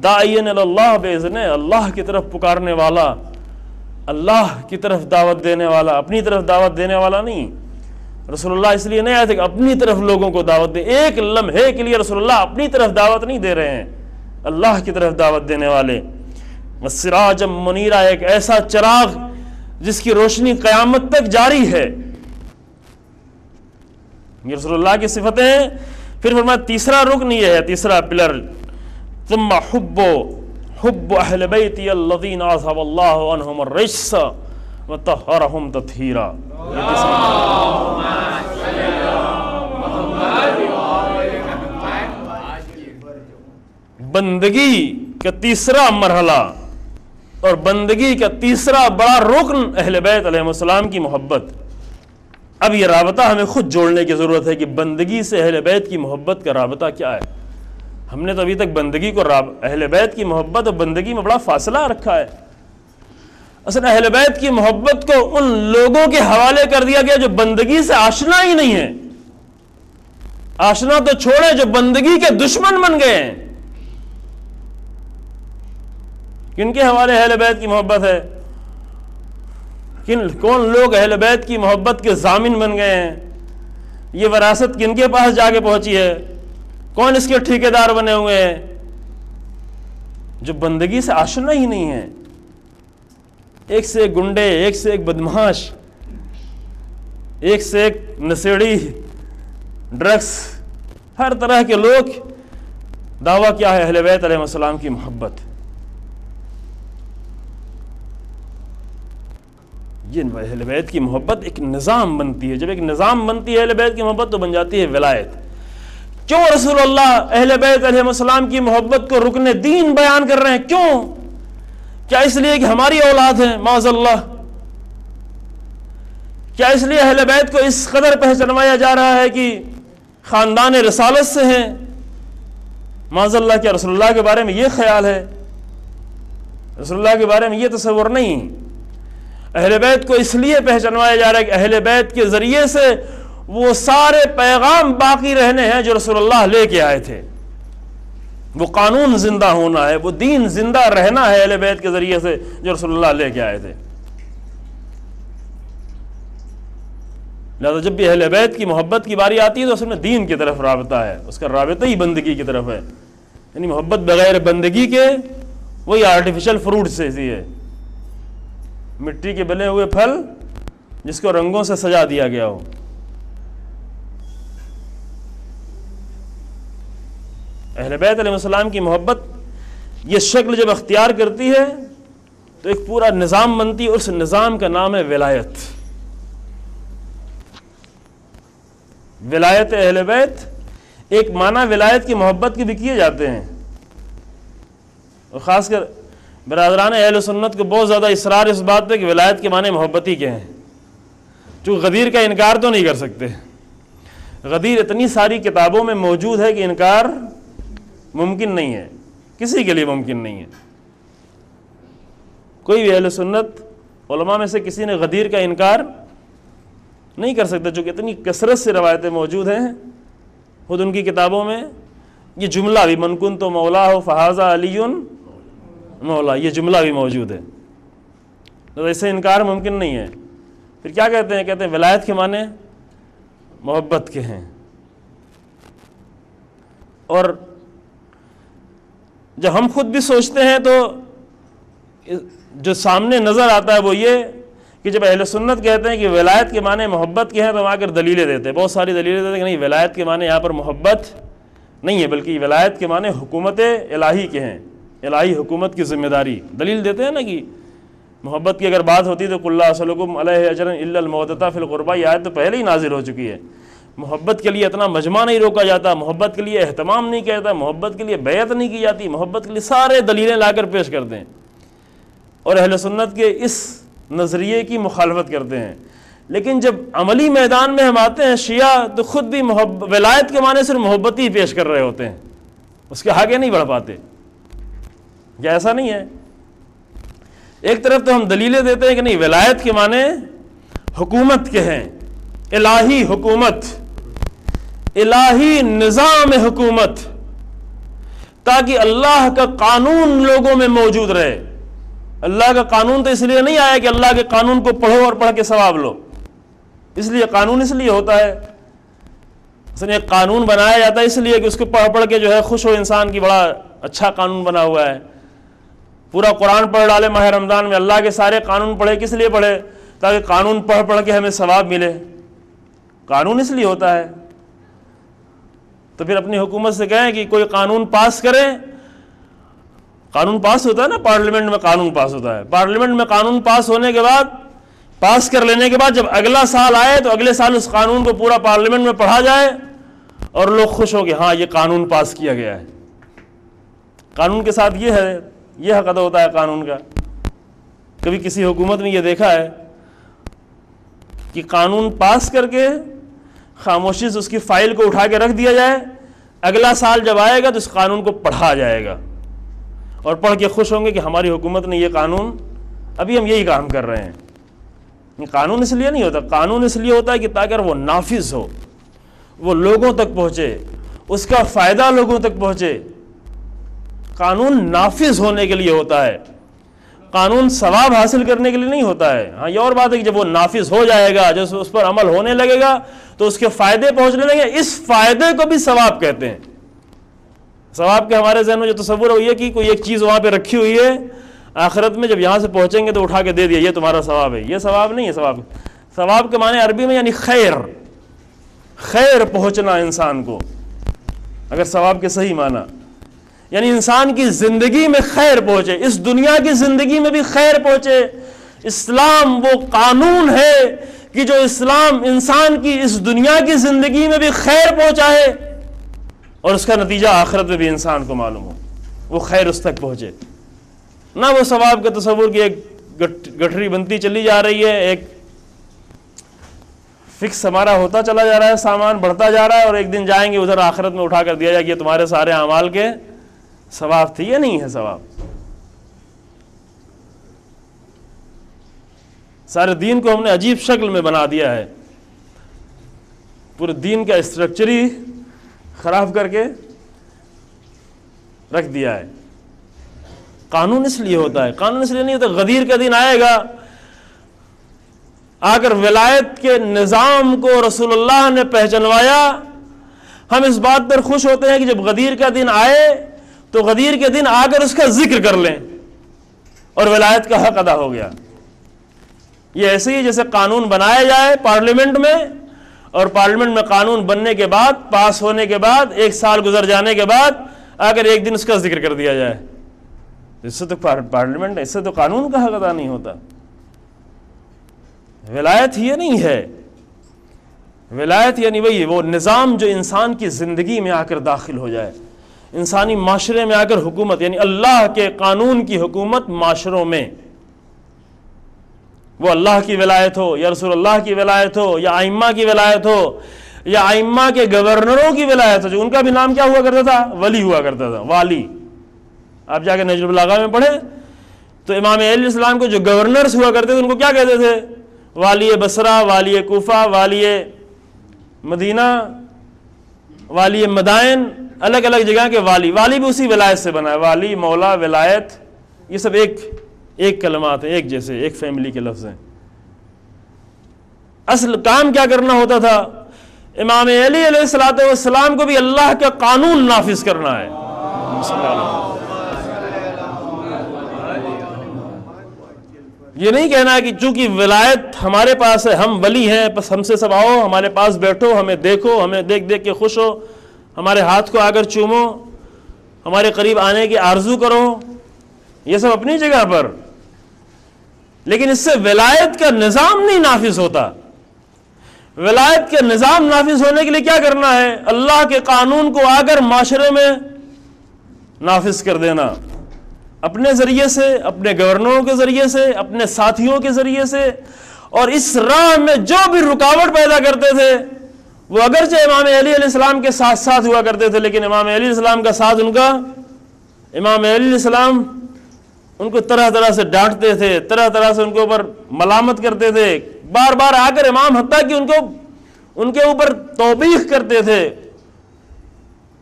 داعین الی اللہ باذن، اللہ کی طرف پکارنے والا، اللہ کی طرف دعوت دینے والا، اپنی طرف دعوت دینے والا نہیں۔ رسول اللہ اس لیے نہیں آئے تھے کہ اپنی طرف لوگوں کو دعوت دیں، ایک لمحے کے لیے رسول اللہ اپنی طرف دعوت نہیں دے رہے ہیں، اللہ کی طرف دعوت دینے والے۔ وسراجا منیرا، ایک ایسا چراغ جس کی روشنی قیامت تک جاری ہے۔ یہ رسول اللہ کی صفتیں ہیں۔ پھر فرمایا تیسرا رکن یہ ہے، تیسرا پلر، ثم حب اہل بیتی الذین اذهب اللہ عنہم الرجس وطہرہم تطہیرا۔ بندگی کا تیسرا مرحلہ اور بندگی کا تیسرا بڑا رکن اہل بیت علیہ السلام کی محبت۔ اب یہ رابطہ ہمیں خود جوڑنے کی ضرورت ہے کہ بندگی سے اہل بیت کی محبت کا رابطہ کیا ہے. ہم نے تو ابھی تک بندگی کو اہل بیت کی محبت اور بندگی میں بڑا فاصلہ رکھا ہے. اصل اہل بیت کی محبت کو ان لوگوں کے حوالے کر دیا گیا جو بندگی سے آشنا ہی نہیں ہے. آشنا تو چھوڑے، جو بندگی کے دشمن بن گئے ہیں. کن کے حوالے اہل بیت کی محبت ہے؟ کون لوگ اہل بیت کی محبت کے ضامن بن گئے ہیں؟ یہ وراثت کن کے پاس جا کے پہنچی ہے؟ کون اس کے ٹھیکیدار بنے ہوئے ہیں؟ جو بندگی سے آشنا ہی نہیں ہے. ایک سے ایک گنڈے، ایک سے ایک بدماش، ایک سے ایک نشیڑی، ڈرگس، ہر طرح کے لوگ. دعویٰ کیا ہے؟ اہل بیت علیہ السلام کی محبت. یہ اہل بیت کی محبت ایک نظام بنتی ہے. جب ایک نظام بنتی ہے اہل بیت کی محبت تو بن جاتی ہے ولایت. کیوں رسول اللہ اہل بیت علیہ السلام کی محبت کو رکن دین بیان کر رہے ہیں؟ کیوں؟ کیا اس لیے کہ ہماری اولاد ہیں معاذ اللہ؟ کیا اس لیے اہل بیت کو اس قدر پہچانوایا جا رہا ہے کہ خاندان رسالت سے ہیں؟ معاذ اللہ. کیا رسول اللہ کے بارے میں یہ خیال ہے؟ رسول اللہ کے بارے میں یہ تصور نہیں. اہل بیت کو اس لیے پہچانوایا جا رہا ہے کہ اہل بیت کے ذریعے سے وہ سارے پیغام باقی رہنے ہیں جو رسول اللہ لے کے آئے تھے. وہ قانون زندہ ہونا ہے، وہ دین زندہ رہنا ہے اہل بیت کے ذریعے سے جو رسول اللہ لے کے آئے تھے. لہذا جب بھی اہل بیت کی محبت کی باری آتی ہے تو اصل میں دین کی طرف رابطہ ہے، اس کا رابطہ ہی بندگی کی طرف ہے. یعنی محبت بغیر بندگی کے وہی آرٹیفیشل فروٹ سے ہی ہے، مٹی کے بنے ہوئے پھل جس کو رنگوں سے سجا دیا گیا ہو. اہل بیت علیہ السلام کی محبت یہ شکل جب اختیار کرتی ہے تو ایک پورا نظام بنتی ہے. اس نظام کا نام ہے ولایت. ولایت اہل بیت. ایک معنی ولایت کی محبت کے بھی کیے جاتے ہیں، اور خاص کر برادران اہل سنت کو بہت زیادہ اصرار اس بات پہ کہ ولایت کے معنی محبت ہی کے ہیں. چونکہ غدیر کا انکار تو نہیں کر سکتے. غدیر اتنی ساری کتابوں میں موجود ہے کہ انکار ممکن نہیں ہے، کسی کے لیے ممکن نہیں ہے. کوئی بھی اہل سنت علماء میں سے کسی نے غدیر کا انکار نہیں کر سکتا، چونکہ اتنی کثرت سے روایتیں موجود ہیں خود ان کی کتابوں میں. یہ جملہ بھی من کنت مولا ہو فہذا علی مولا، یہ جملہ بھی موجود ہے. تو ایسے انکار ممکن نہیں ہے. پھر کیا کہتے ہیں؟ کہتے ہیں ولایت کے معنی محبت کے ہیں. اور جب ہم خود بھی سوچتے ہیں تو جو سامنے نظر آتا ہے وہ یہ کہ جب اہل سنت کہتے ہیں کہ ولایت کے معنی محبت کے ہیں تو ہم آ کر دلیلیں دیتے ہیں، بہت ساری دلیلیں دیتے ہیں کہ نہیں، ولایت کے معنی یہاں پر محبت نہیں ہے، بلکہ ولایت کے معنی حکومت الہی کے ہیں، الہی حکومت کی ذمہ داری. دلیل دیتے ہیں نا کہ محبت کی اگر بات ہوتی تو قل لا اسألکم علیہ اجرا الا المودۃ فی القربیٰ، یہ آیت تو پہلے ہی نازل ہو چکی ہے. محبت کے لیے اتنا مجمع نہیں روکا جاتا، محبت کے لیے اہتمام نہیں کیا جاتا، محبت کے لیے بیعت نہیں کی جاتی، محبت کے لیے سارے دلیلیں لا کر پیش کرتے ہیں اور اہل سنت کے اس نظریے کی مخالفت کرتے ہیں. لیکن جب عملی میدان میں ہم آتے ہیں شیعہ تو خود بھی ولایت کے معنی صرف محبت ہی پیش کر رہے ہوتے ہیں، اس کے آگے نہیں بڑھ پاتے. کیا ایسا نہیں ہے؟ ایک طرف تو ہم دلیلیں دیتے ہیں کہ نہیں، ولایت کے معنی حکومت کے ہیں، الہی حکومت، الہی نظام حکومت، تاکہ اللہ کا قانون لوگوں میں موجود رہے. اللہ کا قانون تو اس لیے نہیں آیا کہ اللہ کے قانون کو پڑھو اور پڑھ کے ثواب لو. اس لیے قانون اس لیے ہوتا ہے، ایک قانون بنایا جاتا ہے اس لیے کہ اس کو پڑھ پڑھ کے جو ہے خوش ہو انسان کی، بڑا اچھا قانون بنا ہوا ہے. پورا قرآن پڑھ ڈالے ماہ رمضان میں، اللہ کے سارے قانون پڑھے. کس لیے پڑھے؟ تاکہ قانون پڑھ پڑھ کے ہمیں ثواب ملے. قانون اس لیے ہوتا ہے. تو پھر اپنی حکومت سے کہیں کہ کوئی قانون پاس کرے. قانون پاس ہوتا ہے نا، پارلیمنٹ میں قانون پاس ہوتا ہے. پارلیمنٹ میں قانون پاس ہونے کے بعد، پاس کر لینے کے بعد جب اگلا سال آئے تو اگلے سال اس قانون کو پورا پارلیمنٹ میں پڑھا جائے اور لوگ خوش ہو کہ ہاں یہ قانون پاس کیا گیا ہے. قانون کے ساتھ یہ ہے، یہ حق ہوتا ہے قانون کا. کبھی کسی حکومت میں یہ دیکھا ہے کہ قانون پاس کر کے خاموشی سے اس کی فائل کو اٹھا کے رکھ دیا جائے, اگلا سال جب آئے گا تو اس قانون کو پڑھا جائے گا اور پڑھ کے خوش ہوں گے کہ ہماری حکومت نے یہ قانون, ابھی ہم یہی کام کر رہے ہیں. قانون اس لیے نہیں ہوتا, قانون اس لیے ہوتا ہے کہ تاکہ وہ نافذ ہو, وہ لوگوں تک پہنچے, اس کا فائدہ لوگوں تک پہنچے. قانون نافذ ہونے کے لیے ہوتا ہے, قانون ثواب حاصل کرنے کے لیے نہیں ہوتا ہے. ہاں یہ اور بات ہے کہ جب وہ نافذ ہو جائے گا, جب اس پر عمل ہونے لگے گا تو اس کے فائدے پہنچنے لگیں گے, اس فائدے کو بھی ثواب کہتے ہیں. ثواب کے ہمارے ذہن میں جو تصور ہوئی ہے کہ کوئی ایک چیز وہاں پہ رکھی ہوئی ہے, آخرت میں جب یہاں سے پہنچیں گے تو اٹھا کے دے دیا یہ تمہارا ثواب ہے, یہ ثواب نہیں ہے. ثواب کے معنی عربی میں یعنی خیر, خیر پہنچنا انسان کو, اگر ثواب کے صحیح معنی یعنی انسان کی زندگی میں خیر پہنچے, اس دنیا کی زندگی میں بھی خیر پہنچے. اسلام وہ قانون ہے کہ جو اسلام انسان کی اس دنیا کی زندگی میں بھی خیر پہنچائے اور اس کا نتیجہ آخرت میں بھی انسان کو معلوم ہو, وہ خیر اس تک پہنچے. نہ وہ ثواب کا تصور کہ ایک گٹھری بنتی چلی جا رہی ہے, ایک فکس ہمارا ہوتا چلا جا رہا ہے, سامان بڑھتا جا رہا ہے اور ایک دن جائیں گے ادھر آخرت میں اٹھا کر دیا جائے کہ یہ تمہارے سارے اعمال کے ثواب تھے. یہ نہیں ہے ثواب. سارے دین کو ہم نے عجیب شکل میں بنا دیا ہے, پورے دین کا اسٹرکچر ہی خراب کر کے رکھ دیا ہے. قانون اس لیے ہوتا ہے, قانون اس لیے نہیں ہوتا. غدیر کا دن آئے گا, آ کر ولایت کے نظام کو رسول اللہ نے پہچانوایا. ہم اس بات پر خوش ہوتے ہیں کہ جب غدیر کا دن آئے تو غدیر کے دن آ کر اس کا ذکر کر لیں اور ولایت کا حق ادا ہو گیا. یہ ایسے ہی جیسے قانون بنایا جائے پارلیمنٹ میں, اور پارلیمنٹ میں قانون بننے کے بعد, پاس ہونے کے بعد, ایک سال گزر جانے کے بعد آ کر ایک دن اس کا ذکر کر دیا جائے. اس سے تو پارلیمنٹ, اس سے تو قانون کا حق ادا نہیں ہوتا. ولایت یہ نہیں ہے. ولایت یعنی وہی وہ نظام جو انسان کی زندگی میں آ کر داخل ہو جائے, انسانی معاشرے میں آ کر حکومت, یعنی اللہ کے قانون کی حکومت معاشروں میں. وہ اللہ کی ولایت ہو یا رسول اللہ کی ولایت ہو یا ائمہ کی ولایت ہو یا ائمہ کے گورنروں کی ولایت ہو, جو ان کا بھی نام کیا ہوا کرتا تھا, ولی ہوا کرتا تھا, والی. آپ جا کے نہج البلاغہ میں پڑھیں تو امام علیہ السلام کو جو گورنرز ہوا کرتے تھے ان کو کیا کہتے تھے, والی بصرہ, والی کوفہ, والی مدینہ, والی مدائن, الگ الگ جگہ کے والی. والی بھی اسی ولایت سے بنا ہے, والی, مولا, ولایت, یہ سب ایک کلمات ہیں, ایک جیسے, ایک فیملی کے لفظ ہیں. اصل کام کیا کرنا ہوتا تھا, امام علی علیہ السلام کو بھی اللہ کا قانون نافذ کرنا ہے. یہ نہیں کہنا ہے کہ چونکہ ولایت ہمارے پاس ہے, ہم ولی ہیں, بس ہم سے سب آؤ, ہمارے پاس بیٹھو, ہمیں دیکھو, ہمیں دیکھ دیکھ کے خوش ہو, ہمارے ہاتھ کو آ کر چومو, ہمارے قریب آنے کی آرزو کرو. یہ سب اپنی جگہ پر, لیکن اس سے ولایت کا نظام نہیں نافذ ہوتا. ولایت کے نظام نافذ ہونے کے لیے کیا کرنا ہے, اللہ کے قانون کو آ کر معاشرے میں نافذ کر دینا, اپنے ذریعے سے, اپنے گورنروں کے ذریعے سے, اپنے ساتھیوں کے ذریعے سے. اور اس راہ میں جو بھی رکاوٹ پیدا کرتے تھے وہ اگرچہ امام علی علیہ السلام کے ساتھ ساتھ ہوا کرتے تھے, لیکن امام علی علیہ السلام کا ساتھ ان کا, امام علی علیہ السلام ان کو طرح طرح سے ڈانٹتے تھے, طرح طرح سے ان کے اوپر ملامت کرتے تھے, بار بار آ کر امام حتیٰ کہ ان کے اوپر توبیخ کرتے تھے,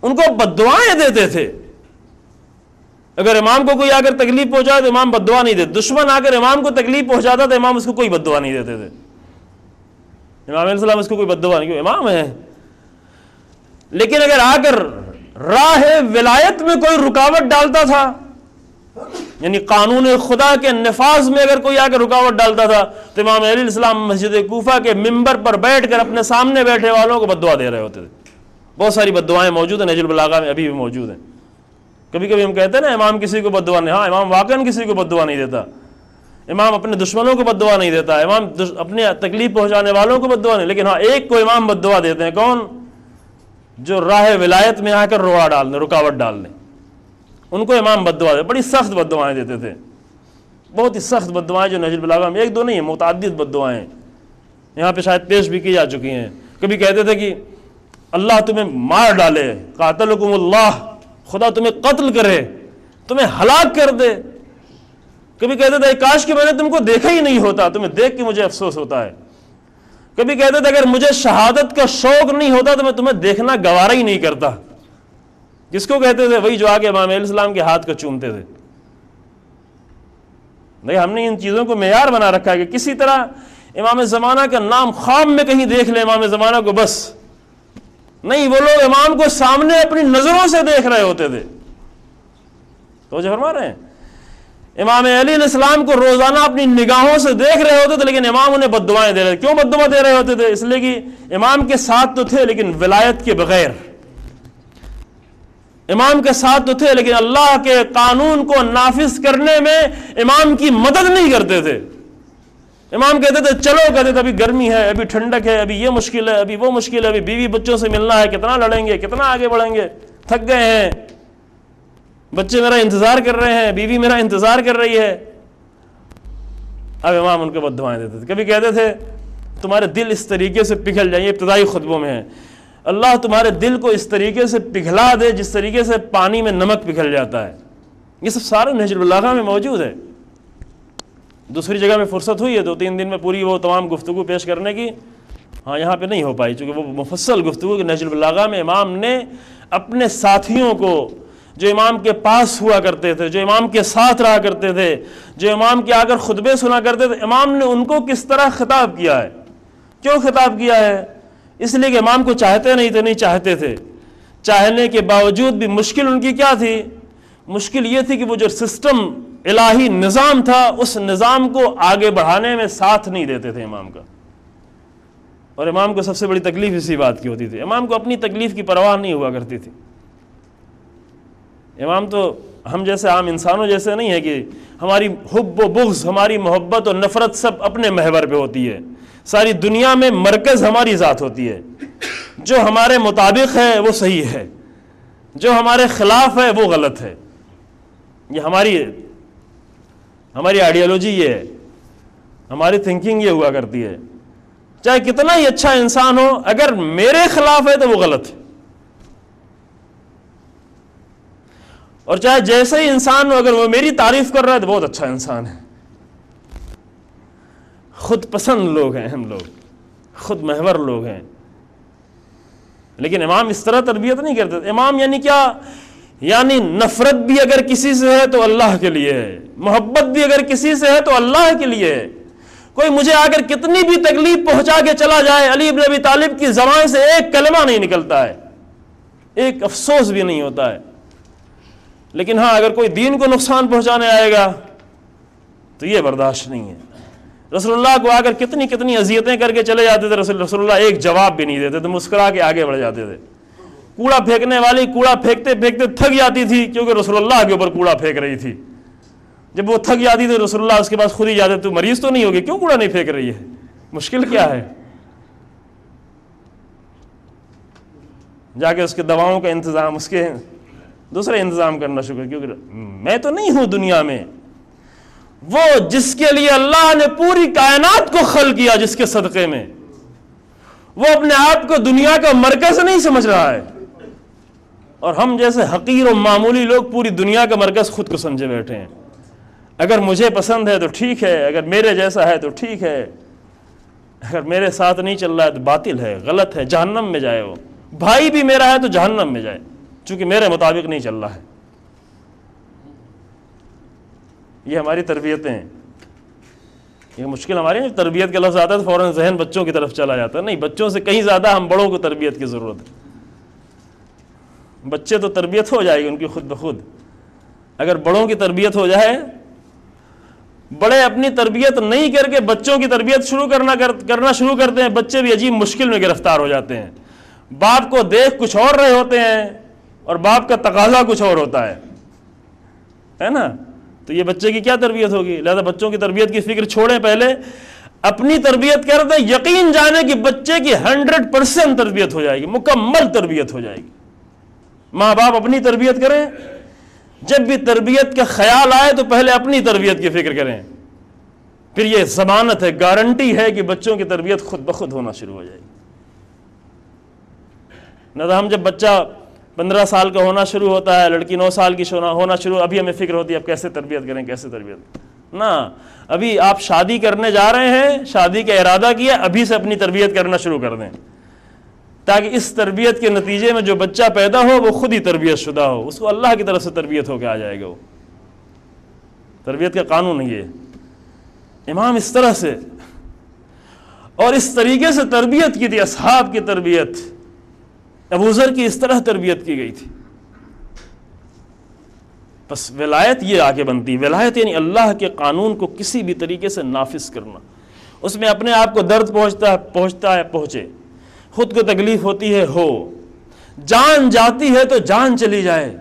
ان کو بددعائیں دیتے تھے. اگر امام کو کوئی آ کر تکلیف پہنچائے تو امام بددعا نہیں دیتے. دشمن آ کر امام کو تکلیف پہنچاتا تو امام اس کو کوئی بددعا نہیں دیتے تھے. امام علیہ السلام اس کو کوئی بددعا نہیں, کیوں, امام ہے. لیکن اگر آ کر راہ ولایت میں کوئی رکاوٹ ڈالتا تھا, یعنی قانون خدا کے نفاذ میں اگر کوئی آ کر رکاوٹ ڈالتا تھا, تو امام علیہ السلام مسجد کوفہ کے ممبر پر بیٹھ کر اپنے سامنے بیٹھے والوں کو بددعا دے رہے ہوتے تھے. بہت ساری بددعائیں موجود ہیں, نہج البلاغہ میں ابھی بھی موجود ہیں. کبھی کبھی ہم کہتے ہیں نا امام کسی کو بددعا نہیں, ہاں امام واقعاً کسی کو بددعا نہیں دیتا, امام اپنے دشمنوں کو بددعا نہیں دیتا, امام اپنے تکلیف پہنچانے والوں کو بددعا نہیں, لیکن ہاں ایک کو امام بددعا دیتے ہیں, کون, جو راہ ولایت میں آ کر رکاوٹ ڈال دیں, ان کو امام بددعا دے. بڑی سخت بددعائیں دیتے تھے, بہت ہی سخت بددعائیں جو نہج البلاغہ میں ایک دو نہیں ہیں, متعدد بددعائیں. یہاں پہ شاید پیش بھی کی جا چکی ہیں. کبھی کہتے تھے کہ اللہ تمہیں مار ڈالے، قاتلکم اللہ، خدا تمہیں قتل کرے، تمہیں ہلاک کر دے. کبھی کہتے تھے کاش کہ میں نے تم کو دیکھا ہی نہیں ہوتا، تمہیں دیکھ کے مجھے افسوس ہوتا ہے. کبھی کہتے تھے اگر مجھے شہادت کا شوق نہیں ہوتا تو میں تمہیں دیکھنا گوارا ہی نہیں کرتا. کس کو کہتے تھے؟ وہی جو آگے امام علیہ السلام کے ہاتھ کو چومتے تھے. نہیں، ہم نے ان چیزوں کو معیار بنا رکھا ہے کہ کسی طرح امام زمانہ کا نام خواب میں کہیں دیکھ لیں امام زمانہ کو، بس نہیں، وہ لوگ امام کو سامنے اپنی نظروں سے دیکھ رہے ہوتے تھے. تو جو فرما رہے ہیں امام علی علیہ السلام کو روزانہ اپنی نگاہوں سے دیکھ رہے ہوتے تھے، لیکن امام انہیں بد دعائیں دے رہے تھے. کیوں بد دعا دے رہے ہوتے تھے؟ اس لیے کہ امام کے ساتھ تو تھے لیکن ولایت کے بغیر، امام کے ساتھ تو تھے لیکن اللہ کے قانون کو نافذ کرنے میں امام کی مدد نہیں کرتے تھے. امام کہتے تھے چلو، کہتے تھے ابھی گرمی ہے، ابھی ٹھنڈک ہے، ابھی یہ مشکل ہے، ابھی وہ مشکل ہے، ابھی بیوی بچوں سے ملنا ہے، کتنا لڑیں گے، کتنا آگے بڑھیں گے، تھک گئے ہیں، بچے میرا انتظار کر رہے ہیں، بیوی میرا انتظار کر رہی ہے. اب امام ان کو بد دعائیں دیتے تھے. کبھی کہتے تھے تمہارے دل اس طریقے سے پگھل جائیں، یہ ابتدائی خطبوں میں ہے، اللہ تمہارے دل کو اس طریقے سے پگھلا دے جس طریقے سے پانی میں نمک پگھل جاتا ہے. یہ سب سارے نہج البلاغہ میں موجود ہے. دوسری جگہ میں فرصت ہوئی ہے 2-3 دن میں پوری وہ تمام گفتگو پیش کرنے کی، ہاں یہاں پہ نہیں ہو پائی چونکہ وہ مفصل گفتگو کہ نہج البلاغہ میں امام نے اپنے ساتھیوں کو، جو امام کے پاس ہوا کرتے تھے، جو امام کے ساتھ رہا کرتے تھے، جو امام کے آ کر خطبے سنا کرتے تھے، امام نے ان کو کس طرح خطاب کیا ہے. کیوں خطاب کیا ہے؟ اس لیے کہ امام کو چاہتے نہیں تھے، نہیں چاہتے تھے، چاہنے کے باوجود بھی مشکل ان کی کیا تھی؟ مشکل یہ تھی کہ وہ جو سسٹم الہی نظام تھا اس نظام کو آگے بڑھانے میں ساتھ نہیں دیتے تھے امام کا. اور امام کو سب سے بڑی تکلیف اسی بات کی ہوتی تھی، امام کو اپنی تکلیف کی پرواہ نہیں ہوا کرتی تھی. امام تو ہم جیسے عام انسانوں جیسے نہیں ہے کہ ہماری حب و بغض، ہماری محبت اور نفرت سب اپنے محور پہ ہوتی ہے. ساری دنیا میں مرکز ہماری ذات ہوتی ہے، جو ہمارے مطابق ہے وہ صحیح ہے، جو ہمارے خلاف ہے وہ غلط ہے. یہ ہماری آئیڈیالوجی یہ ہے، ہماری تھنکنگ یہ ہوا کرتی ہے. چاہے کتنا ہی اچھا انسان ہو، اگر میرے خلاف ہے تو وہ غلط ہے، اور چاہے جیسے ہی انسان ہو اگر وہ میری تعریف کر رہا ہے تو بہت اچھا انسان ہے. خود پسند لوگ ہیں ہم لوگ، خود محور لوگ ہیں. لیکن امام اس طرح تربیت نہیں کرتے تھے. امام یعنی کیا؟ یعنی نفرت بھی اگر کسی سے ہے تو اللہ کے لیے ہے، محبت بھی اگر کسی سے ہے تو اللہ کے لیے ہے. کوئی مجھے آ کر کتنی بھی تکلیف پہنچا کے چلا جائے، علی بن ابی طالب کی زبان سے ایک کلمہ نہیں نکلتا ہے، ایک افسوس بھی نہیں ہوتا ہے. لیکن ہاں اگر کوئی دین کو نقصان پہنچانے آئے گا تو یہ برداشت نہیں ہے. رسول اللہ کو آ کر کتنی کتنی اذیتیں کر کے چلے جاتے تھے، رسول اللہ ایک جواب بھی نہیں دیتے تھے، مسکرا کے آگے بڑھ جاتے تھے. کوڑا پھینکنے والی کوڑا پھینکتے پھینکتے تھک جاتی تھی کیونکہ رسول اللہ کے اوپر کوڑا پھینک رہی تھی. جب وہ تھک جاتی تھی رسول اللہ اس کے پاس خود ہی جاتے، تو مریض تو نہیں ہوگی، کیوں کوڑا نہیں پھینک رہی ہے، مشکل کیا ہے؟ جا کے اس کے دواؤں کا انتظام، اس کے دوسرے انتظام کرنا شروع، کیونکہ میں تو نہیں ہوں دنیا میں. وہ جس کے لیے اللہ نے پوری کائنات کو خلق کیا، جس کے صدقے میں وہ اپنے آپ کو دنیا کا مرکز نہیں سمجھ رہا ہے، اور ہم جیسے حقیر و معمولی لوگ پوری دنیا کا مرکز خود کو سمجھے بیٹھے ہیں. اگر مجھے پسند ہے تو ٹھیک ہے، اگر میرے جیسا ہے تو ٹھیک ہے، اگر میرے ساتھ نہیں چل رہا ہے تو باطل ہے، غلط ہے، جہنم میں جائے. وہ بھائی بھی میرا ہے تو جہنم میں جائے چونکہ میرے مطابق نہیں چل رہا ہے. یہ ہماری تربیتیں ہیں. یہ مشکل ہماری ہے، تربیت کا لفظ آتا ہے تو فوراً ذہن بچوں کی طرف چلا جاتا ہے. نہیں، بچوں سے کہیں زیادہ ہم بڑوں کو تربیت کی ضرورت ہے. بچے تو تربیت ہو جائے گی ان کی خود بخود. اگر بڑوں کی تربیت ہو جائے، بڑے اپنی تربیت نہیں کر کے بچوں کی تربیت کرنا شروع کرتے ہیں، بچے بھی عجیب مشکل میں گرفتار ہو جاتے ہیں. باپ کو دیکھ کچھ اور رہے ہوتے ہیں اور باپ کا تقاضا کچھ اور ہوتا ہے نا. تو یہ بچے کی کیا تربیت ہوگی؟ لہذا بچوں کی تربیت کی فکر چھوڑیں، پہلے اپنی تربیت کر دیں. یقین جانے کہ بچے کی 100% تربیت ہو جائے گی، مکمل تربیت ہو جائے گی. ماں باپ اپنی تربیت کریں. جب بھی تربیت کا خیال آئے تو پہلے اپنی تربیت کی فکر کریں پھر یہ ضمانت ہے، گارنٹی ہے کہ بچوں کی تربیت خود بخود ہونا شروع ہو جائے گی۔ نہ تو ہم جب بچہ 15 سال کا ہونا شروع ہوتا ہے، لڑکی 9 سال کی ہونا شروع، ابھی ہمیں فکر ہوتی ہے اب کیسے تربیت کریں، کیسے تربیت کریں۔ نہ، ابھی آپ شادی کرنے جا رہے ہیں، شادی کا ارادہ کیا، ابھی سے اپنی تربیت کرنا شروع کر دیں، تاکہ اس تربیت کے نتیجے میں جو بچہ پیدا ہو وہ خود ہی تربیت شدہ ہو، اس کو اللہ کی طرف سے تربیت ہو کے آ جائے گا۔ وہ تربیت کا قانون ہے یہ۔ امام اس طرح سے اور اس طریقے سے تربیت کی تھی، اصحاب کی تربیت، ابو ذر کی اس طرح تربیت کی گئی تھی۔ بس ولایت یہ آگے بنتی، ولایت یعنی اللہ کے قانون کو کسی بھی طریقے سے نافذ کرنا، اس میں اپنے آپ کو درد پہنچتا ہے پہنچے، خود کو تکلیف ہوتی ہے ہو، جان جاتی ہے تو جان چلی جائے،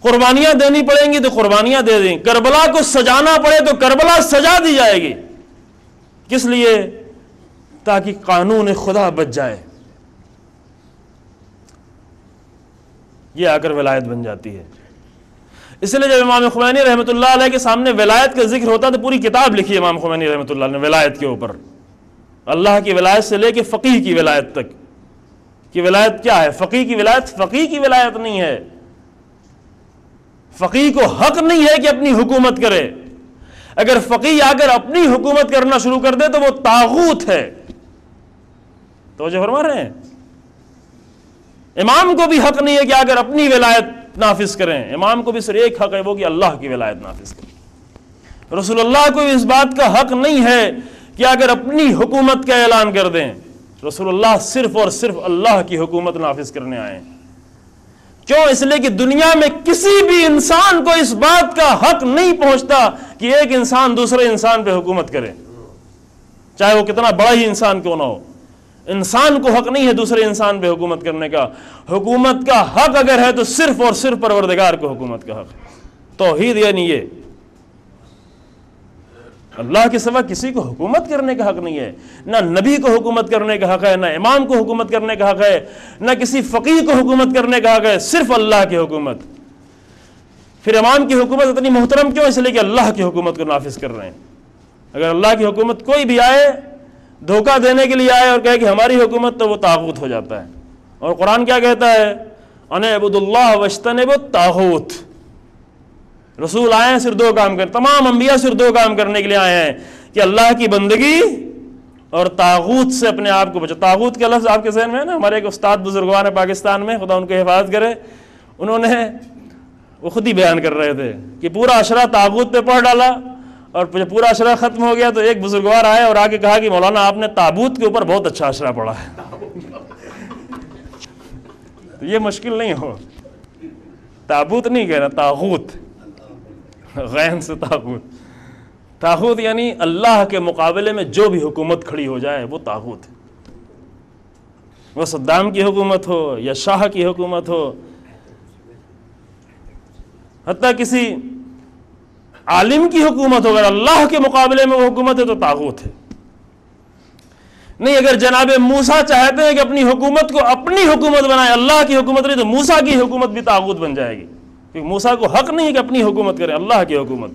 قربانیاں دینی پڑیں گی تو قربانیاں دے دیں، کربلا کو سجانا پڑے تو کربلا سجا دی جائے گی۔ کس لیے؟ تاکہ قانون خدا بچ جائے۔ یہ آ کر ولایت بن جاتی ہے۔ اس لیے جب امام خمینی رحمۃ اللہ علیہ کے سامنے ولایت کا ذکر ہوتا تو پوری کتاب لکھی امام خمینی رحمۃ اللہ علیہ نے ولایت کے اوپر، اللہ کی ولایت سے لے کے فقیہ کی ولایت تک کہ ولایت کیا ہے۔ فقیہ کی ولایت فقیہ کی ولایت نہیں ہے، فقیہ کو حق نہیں ہے کہ اپنی حکومت کرے۔ اگر فقیہ آ کر اپنی حکومت کرنا شروع کر دے تو وہ طاغوت ہے۔ توجہ فرما رہے ہیں؟ امام کو بھی حق نہیں ہے کہ اگر اپنی ولایت نافذ کریں، امام کو بھی صرف ایک حق ہے، وہ کہ اللہ کی ولایت نافذ کریں۔ رسول اللہ کو بھی اس بات کا حق نہیں ہے کہ اگر اپنی حکومت کا اعلان کر دیں، رسول اللہ صرف اور صرف اللہ کی حکومت نافذ کرنے آئے ہیں۔ کیوں؟ اس لیے کہ دنیا میں کسی بھی انسان کو اس بات کا حق نہیں پہنچتا کہ ایک انسان دوسرے انسان پہ حکومت کرے، چاہے وہ کتنا بڑا ہی انسان کیوں نہ ہو۔ انسان کو حق نہیں ہے دوسرے انسان پہ حکومت کرنے کا۔ حکومت کا حق اگر ہے تو صرف اور صرف پروردگار کو حکومت کا حق ہے۔ توحید یعنی یہ، اللہ کے سوا کسی کو حکومت کرنے کا حق نہیں ہے، نہ نبی کو حکومت کرنے کا حق ہے، نہ امام کو حکومت کرنے کا حق ہے، نہ کسی فقیہ کو حکومت کرنے کا حق ہے، صرف اللہ کی حکومت۔ پھر امام کی حکومت اتنی محترم کیوں؟ اس لیے کہ اللہ کی حکومت کو نافذ کر رہے ہیں۔ اگر اللہ کی حکومت کوئی بھی آئے دھوکہ دینے کے لیے آئے اور کہے کہ ہماری حکومت، تو وہ طاغوت ہو جاتا ہے۔ اور قرآن کیا کہتا ہے؟ ان اعبدوا اللہ واجتنبوا الطاغوت۔ رسول آئے ہیں صرف 2 کام کرنے، تمام انبیاء صرف 2 کام کرنے کے لیے آئے ہیں کہ اللہ کی بندگی اور طاغوت سے اپنے آپ کو بچو۔ طاغوت کا لفظ آپ کے ذہن میں ہے نا؟ ہمارے ایک استاد بزرگوار ہیں پاکستان میں، خدا ان کو حفاظت کرے، انہوں نے وہ خود ہی بیان کر رہے تھے کہ پورا عشرہ طاغوت پہ پڑھ ڈالا، اور جب پورا عشرہ ختم ہو گیا تو ایک بزرگوار آئے اور آگے کہا کہ مولانا آپ نے تابوت کے اوپر بہت اچھا عشرہ پڑھا ہے۔ تو یہ مشکل نہیں ہو، تابوت نہیں کہنا، طاغوت، غین سے طاغوت۔ طاغوت یعنی اللہ کے مقابلے میں جو بھی حکومت کھڑی ہو جائے وہ طاغوت ہے۔ وہ صدام کی حکومت ہو یا شاہ کی حکومت ہو، حتیٰ کسی عالم کی حکومت ہو، اگر اللہ کے مقابلے میں وہ حکومت ہے تو طاغوت ہے۔ نہیں، اگر جناب موسیٰ چاہتے ہیں کہ اپنی حکومت کو اپنی حکومت بنائے، اللہ کی حکومت نہیں، تو موسیٰ کی حکومت بھی طاغوت بن جائے گی، کیونکہ موسیٰ کو حق نہیں ہے کہ اپنی حکومت کریں، اللہ کی حکومت۔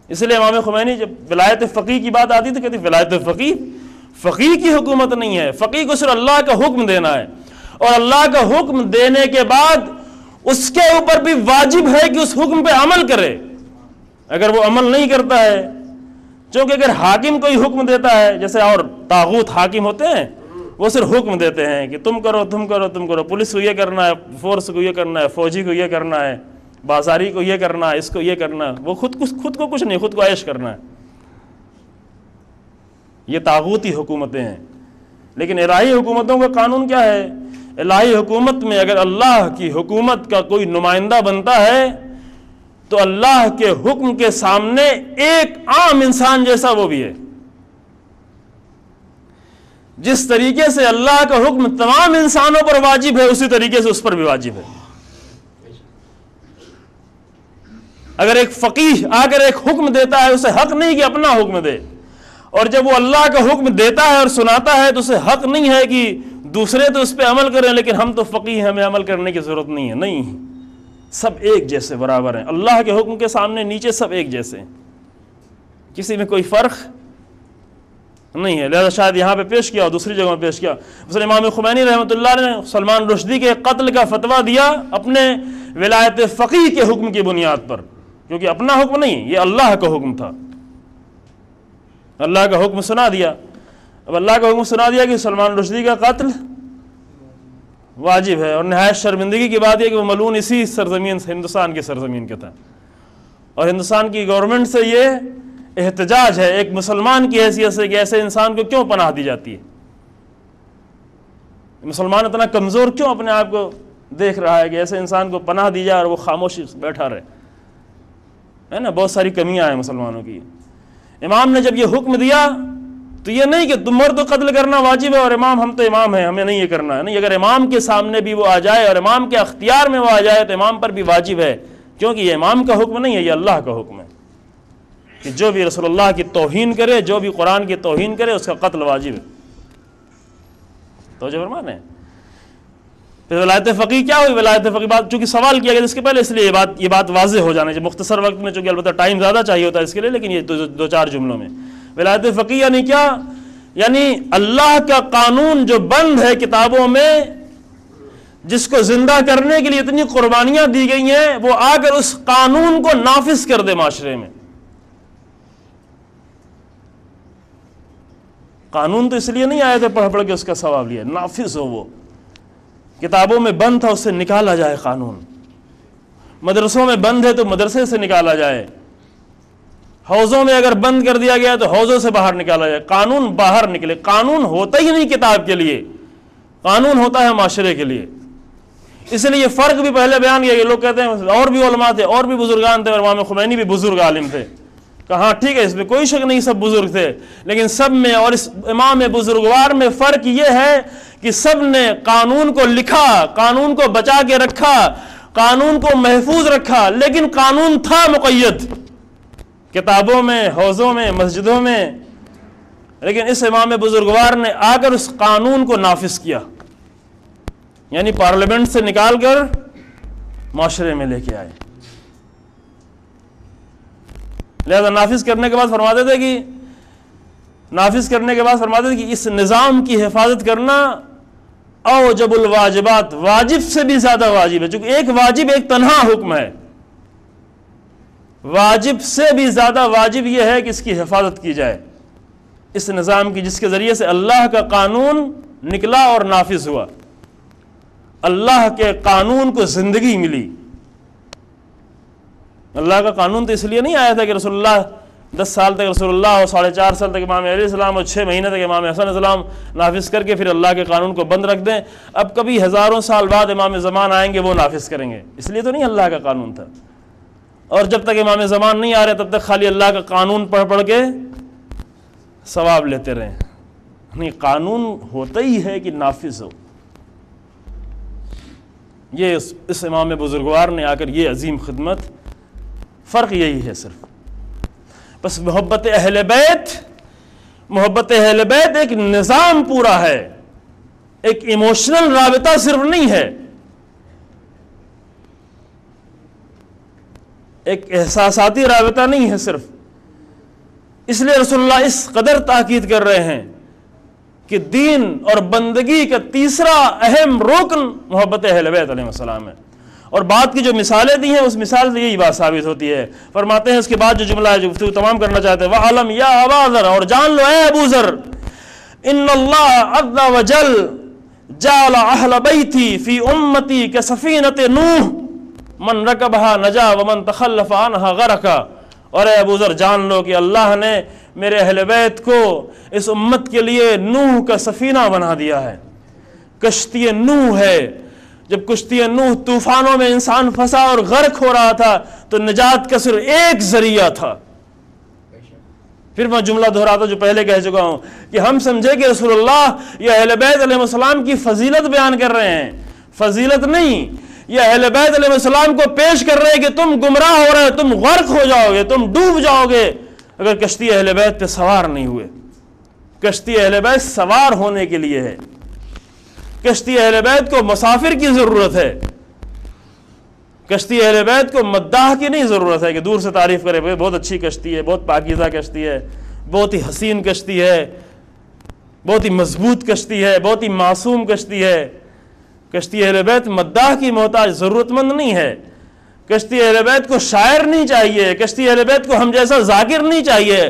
اس لیے امام خمینی جب ولایت فقیہ کی بات آتی تو کہتے ولایت فقیہ کی حکومت نہیں ہے، فقیہ کو صرف اللہ کا حکم دینا ہے، اور اللہ کا حکم دینے کے بعد اس کے اوپر بھی واجب ہے کہ اس حکم پہ عمل کرے۔ اگر وہ عمل نہیں کرتا ہے، چونکہ اگر حاکم کوئی حکم دیتا ہے، جیسے اور طاغوت حاکم ہوتے ہیں، وہ صرف حکم دیتے ہیں کہ تم کرو تم کرو تم کرو، پولیس کو یہ کرنا ہے، فورس کو یہ کرنا ہے، فوجی کو یہ کرنا ہے، بازاری کو یہ کرنا ہے، اس کو یہ کرنا ہے، وہ خود کو کچھ نہیں، خود کو عیش کرنا ہے۔ یہ طاغوتی حکومتیں ہیں۔ لیکن الہی حکومتوں کا قانون کیا ہے؟ الہی حکومت میں اگر اللہ کی حکومت کا کوئی نمائندہ بنتا ہے تو اللہ کے حکم کے سامنے ایک عام انسان جیسا وہ بھی ہے۔ جس طریقے سے اللہ کا حکم تمام انسانوں پر واجب ہے، اسی طریقے سے اس پر بھی واجب ہے۔ اگر ایک فقیہ آ کر ایک حکم دیتا ہے، اسے حق نہیں کہ اپنا حکم دے، اور جب وہ اللہ کا حکم دیتا ہے اور سناتا ہے تو اسے حق نہیں ہے کہ دوسرے تو اس پہ عمل کریں، لیکن ہم تو فقیہ ہیں، ہمیں عمل کرنے کی ضرورت نہیں ہے۔ نہیں، سب ایک جیسے برابر ہیں، اللہ کے حکم کے سامنے نیچے سب ایک جیسے ہیں، کسی میں کوئی فرق نہیں ہے۔ لہذا شاید یہاں پہ پیش کیا اور دوسری جگہ میں پیش کیا۔ مثلا امام خمینی رحمۃ اللہ نے سلمان رشدی کے قتل کا فتویٰ دیا اپنے ولایت فقیہ کے حکم کی بنیاد پر، کیونکہ اپنا حکم نہیں، یہ اللہ کا حکم تھا، اللہ کا حکم سنا دیا۔ اب اللہ کا حکم سنا دیا کہ سلمان رشدی کا قتل واجب ہے، اور نہایت شرمندگی کی بات یہ کہ وہ ملعون اسی سرزمین ہندوستان کی سرزمین کے تھا، اور ہندوستان کی گورنمنٹ سے یہ احتجاج ہے ایک مسلمان کی حیثیت سے کہ ایسے انسان کو کیوں پناہ دی جاتی ہے، مسلمان اتنا کمزور کیوں اپنے آپ کو دیکھ رہا ہے کہ ایسے انسان کو پناہ دی جائے اور وہ خاموشی سے بیٹھا رہے، ہے نا، بہت ساری کمیاں ہیں مسلمانوں کی۔ امام نے جب یہ حکم دیا تو یہ نہیں کہ تم مرد قتل کرنا واجب ہے اور امام ہم تو امام ہیں ہمیں نہیں یہ کرنا ہے، نہیں، اگر امام کے سامنے بھی وہ آ جائے اور امام کے اختیار میں وہ آ جائے تو امام پر بھی واجب ہے، کیونکہ یہ امام کا حکم نہیں ہے، یہ اللہ کا حکم ہے کہ جو بھی رسول اللہ کی توہین کرے، جو بھی قرآن کی توہین کرے اس کا قتل واجب ہے۔ توجہ فرمانے۔ پھر ولایت فقیہ کیا ہوئی؟ ولایت فقیہ بات چونکہ سوال کیا گیا اس کے پہلے، اس لیے یہ بات واضح ہو جانا چاہیے مختصر وقت میں، چونکہ البتہ ٹائم زیادہ چاہیے ہوتا ہے اس کے لیے، لیکن یہ دو چار جملوں میں۔ ولایت فقیہ یعنی کیا؟ یعنی اللہ کا قانون جو بند ہے کتابوں میں، جس کو زندہ کرنے کے لیے اتنی قربانیاں دی گئی ہیں، وہ آ کر اس قانون کو نافذ کر دے معاشرے میں۔ قانون تو اس لیے نہیں آئے تھے پڑھ پڑھ کے اس کا ثواب لیا، نافذ ہو، وہ کتابوں میں بند تھا اس سے نکالا جائے قانون، مدرسوں میں بند ہے تو مدرسے سے نکالا جائے، حوضوں میں اگر بند کر دیا گیا تو حوضوں سے باہر نکالا جائے، قانون باہر نکلے۔ قانون ہوتا ہی نہیں کتاب کے لیے، قانون ہوتا ہے معاشرے کے لیے۔ اس لیے یہ فرق بھی پہلے بیان کیا کہ لوگ کہتے ہیں اور بھی علماء تھے اور بھی بزرگان تھے، اور امام خمینی بھی بزرگ عالم تھے، کہاں ٹھیک ہے، اس میں کوئی شک نہیں سب بزرگ تھے، لیکن سب میں اور اس امام بزرگوار میں فرق یہ ہے کہ سب نے قانون کو لکھا، قانون کو بچا کے رکھا، قانون کو محفوظ رکھا، لیکن قانون تھا مقید کتابوں میں، حوضوں میں، مسجدوں میں، لیکن اس امام بزرگوار نے آ کر اس قانون کو نافذ کیا، یعنی پارلیمنٹ سے نکال کر معاشرے میں لے کے آئے۔ لہذا نافذ کرنے کے بعد فرماتے تھے کہ اس نظام کی حفاظت کرنا اوجب الواجبات، واجب سے بھی زیادہ واجب ہے، چونکہ ایک واجب ایک تنہا حکم ہے، واجب سے بھی زیادہ واجب یہ ہے کہ اس کی حفاظت کی جائے، اس نظام کی جس کے ذریعے سے اللہ کا قانون نکلا اور نافذ ہوا، اللہ کے قانون کو زندگی ملی۔ اللہ کا قانون تو اس لیے نہیں آیا تھا کہ رسول اللہ 10 سال تک رسول اللہ اور 4.5 سال تک امام علیہ السلام اور 6 مہینے تک امام حسن علیہ السلام نافذ کر کے پھر اللہ کے قانون کو بند رکھ دیں، اب کبھی ہزاروں سال بعد امام زمان آئیں گے وہ نافذ کریں گے، اس لیے تو نہیں اللہ کا قانون تھا۔ اور جب تک امام زمان نہیں آ رہے تب تک خالی اللہ کا قانون پڑھ پڑھ کے ثواب لیتے رہیں، نہیں، قانون ہوتا ہی ہے کہ نافذ ہو۔ یہ اس امام بزرگوار نے آ کر یہ عظیم خدمت، فرق یہی ہے صرف، بس محبت اہل بیت ایک نظام پورا ہے، ایک ایموشنل رابطہ صرف نہیں ہے، ایک احساساتی رابطہ نہیں ہے صرف۔ اس لیے رسول اللہ اس قدر تاکید کر رہے ہیں کہ دین اور بندگی کا تیسرا اہم رکن محبت اہل بیت علیہ السلام ہے، اور بات کی جو مثالیں دی ہیں اس مثال سے یہی بات ثابت ہوتی ہے۔ فرماتے ہیں اس کے بعد جو جملہ ہے جو گفتگو تمام کرنا چاہتے ہیں، وَعَلَمْ يَا أَبَا ذَرَ، اور جان لو اے ابو ذر، إِنَّ اللَّهَ عَزَّ وَجَلَّ جَعَلَ أَهْلَ بَيْتِي فِي أُمَّتِي كَسَفِينَةِ نوح مَنْ رَكَبَهَا نَجَا وَمَنْ تَخَلَّفَ عَنْهَا غَرَقَ، اور اے ابو ذر جان لو کہ اللہ نے میرے اہل بیت کو اس امت کے لیے نوح کا سفینہ بنا دیا ہے، کشتی نوح ہے۔ جب کشتی نوح طوفانوں میں انسان پھنسا اور غرق ہو رہا تھا تو نجات کا صرف ایک ذریعہ تھا۔ پھر میں جملہ دہراتا جو پہلے کہہ چکا ہوں کہ ہم سمجھے کہ رسول اللہ یہ اہل بیت علیہ السلام کی فضیلت بیان کر رہے ہیں، فضیلت نہیں، یہ اہل بیت علیہ السلام کو پیش کر رہے ہیں کہ تم گمراہ ہو رہے ہو، تم غرق ہو جاؤ گے، تم ڈوب جاؤ گے اگر کشتی اہل بیت پہ سوار نہیں ہوئے۔ کشتی اہل بیت سوار ہونے کے لیے ہے، کشتی اہل بیت کو مسافر کی ضرورت ہے، کشتی اہل بیت کو مداح کی نہیں ضرورت ہے کہ دور سے تعریف کرے بہت اچھی کشتی ہے، بہت پاکیزہ کشتی ہے، بہت ہی حسین کشتی ہے، بہت ہی مضبوط کشتی ہے، بہت ہی معصوم کشتی ہے۔ کشتی اہل بیت مداح کی محتاج، ضرورت مند نہیں ہے۔ کشتی اہل بیت کو شاعر نہیں چاہیے، کشتی اہل بیت کو ہم جیسا ذاکر نہیں چاہیے،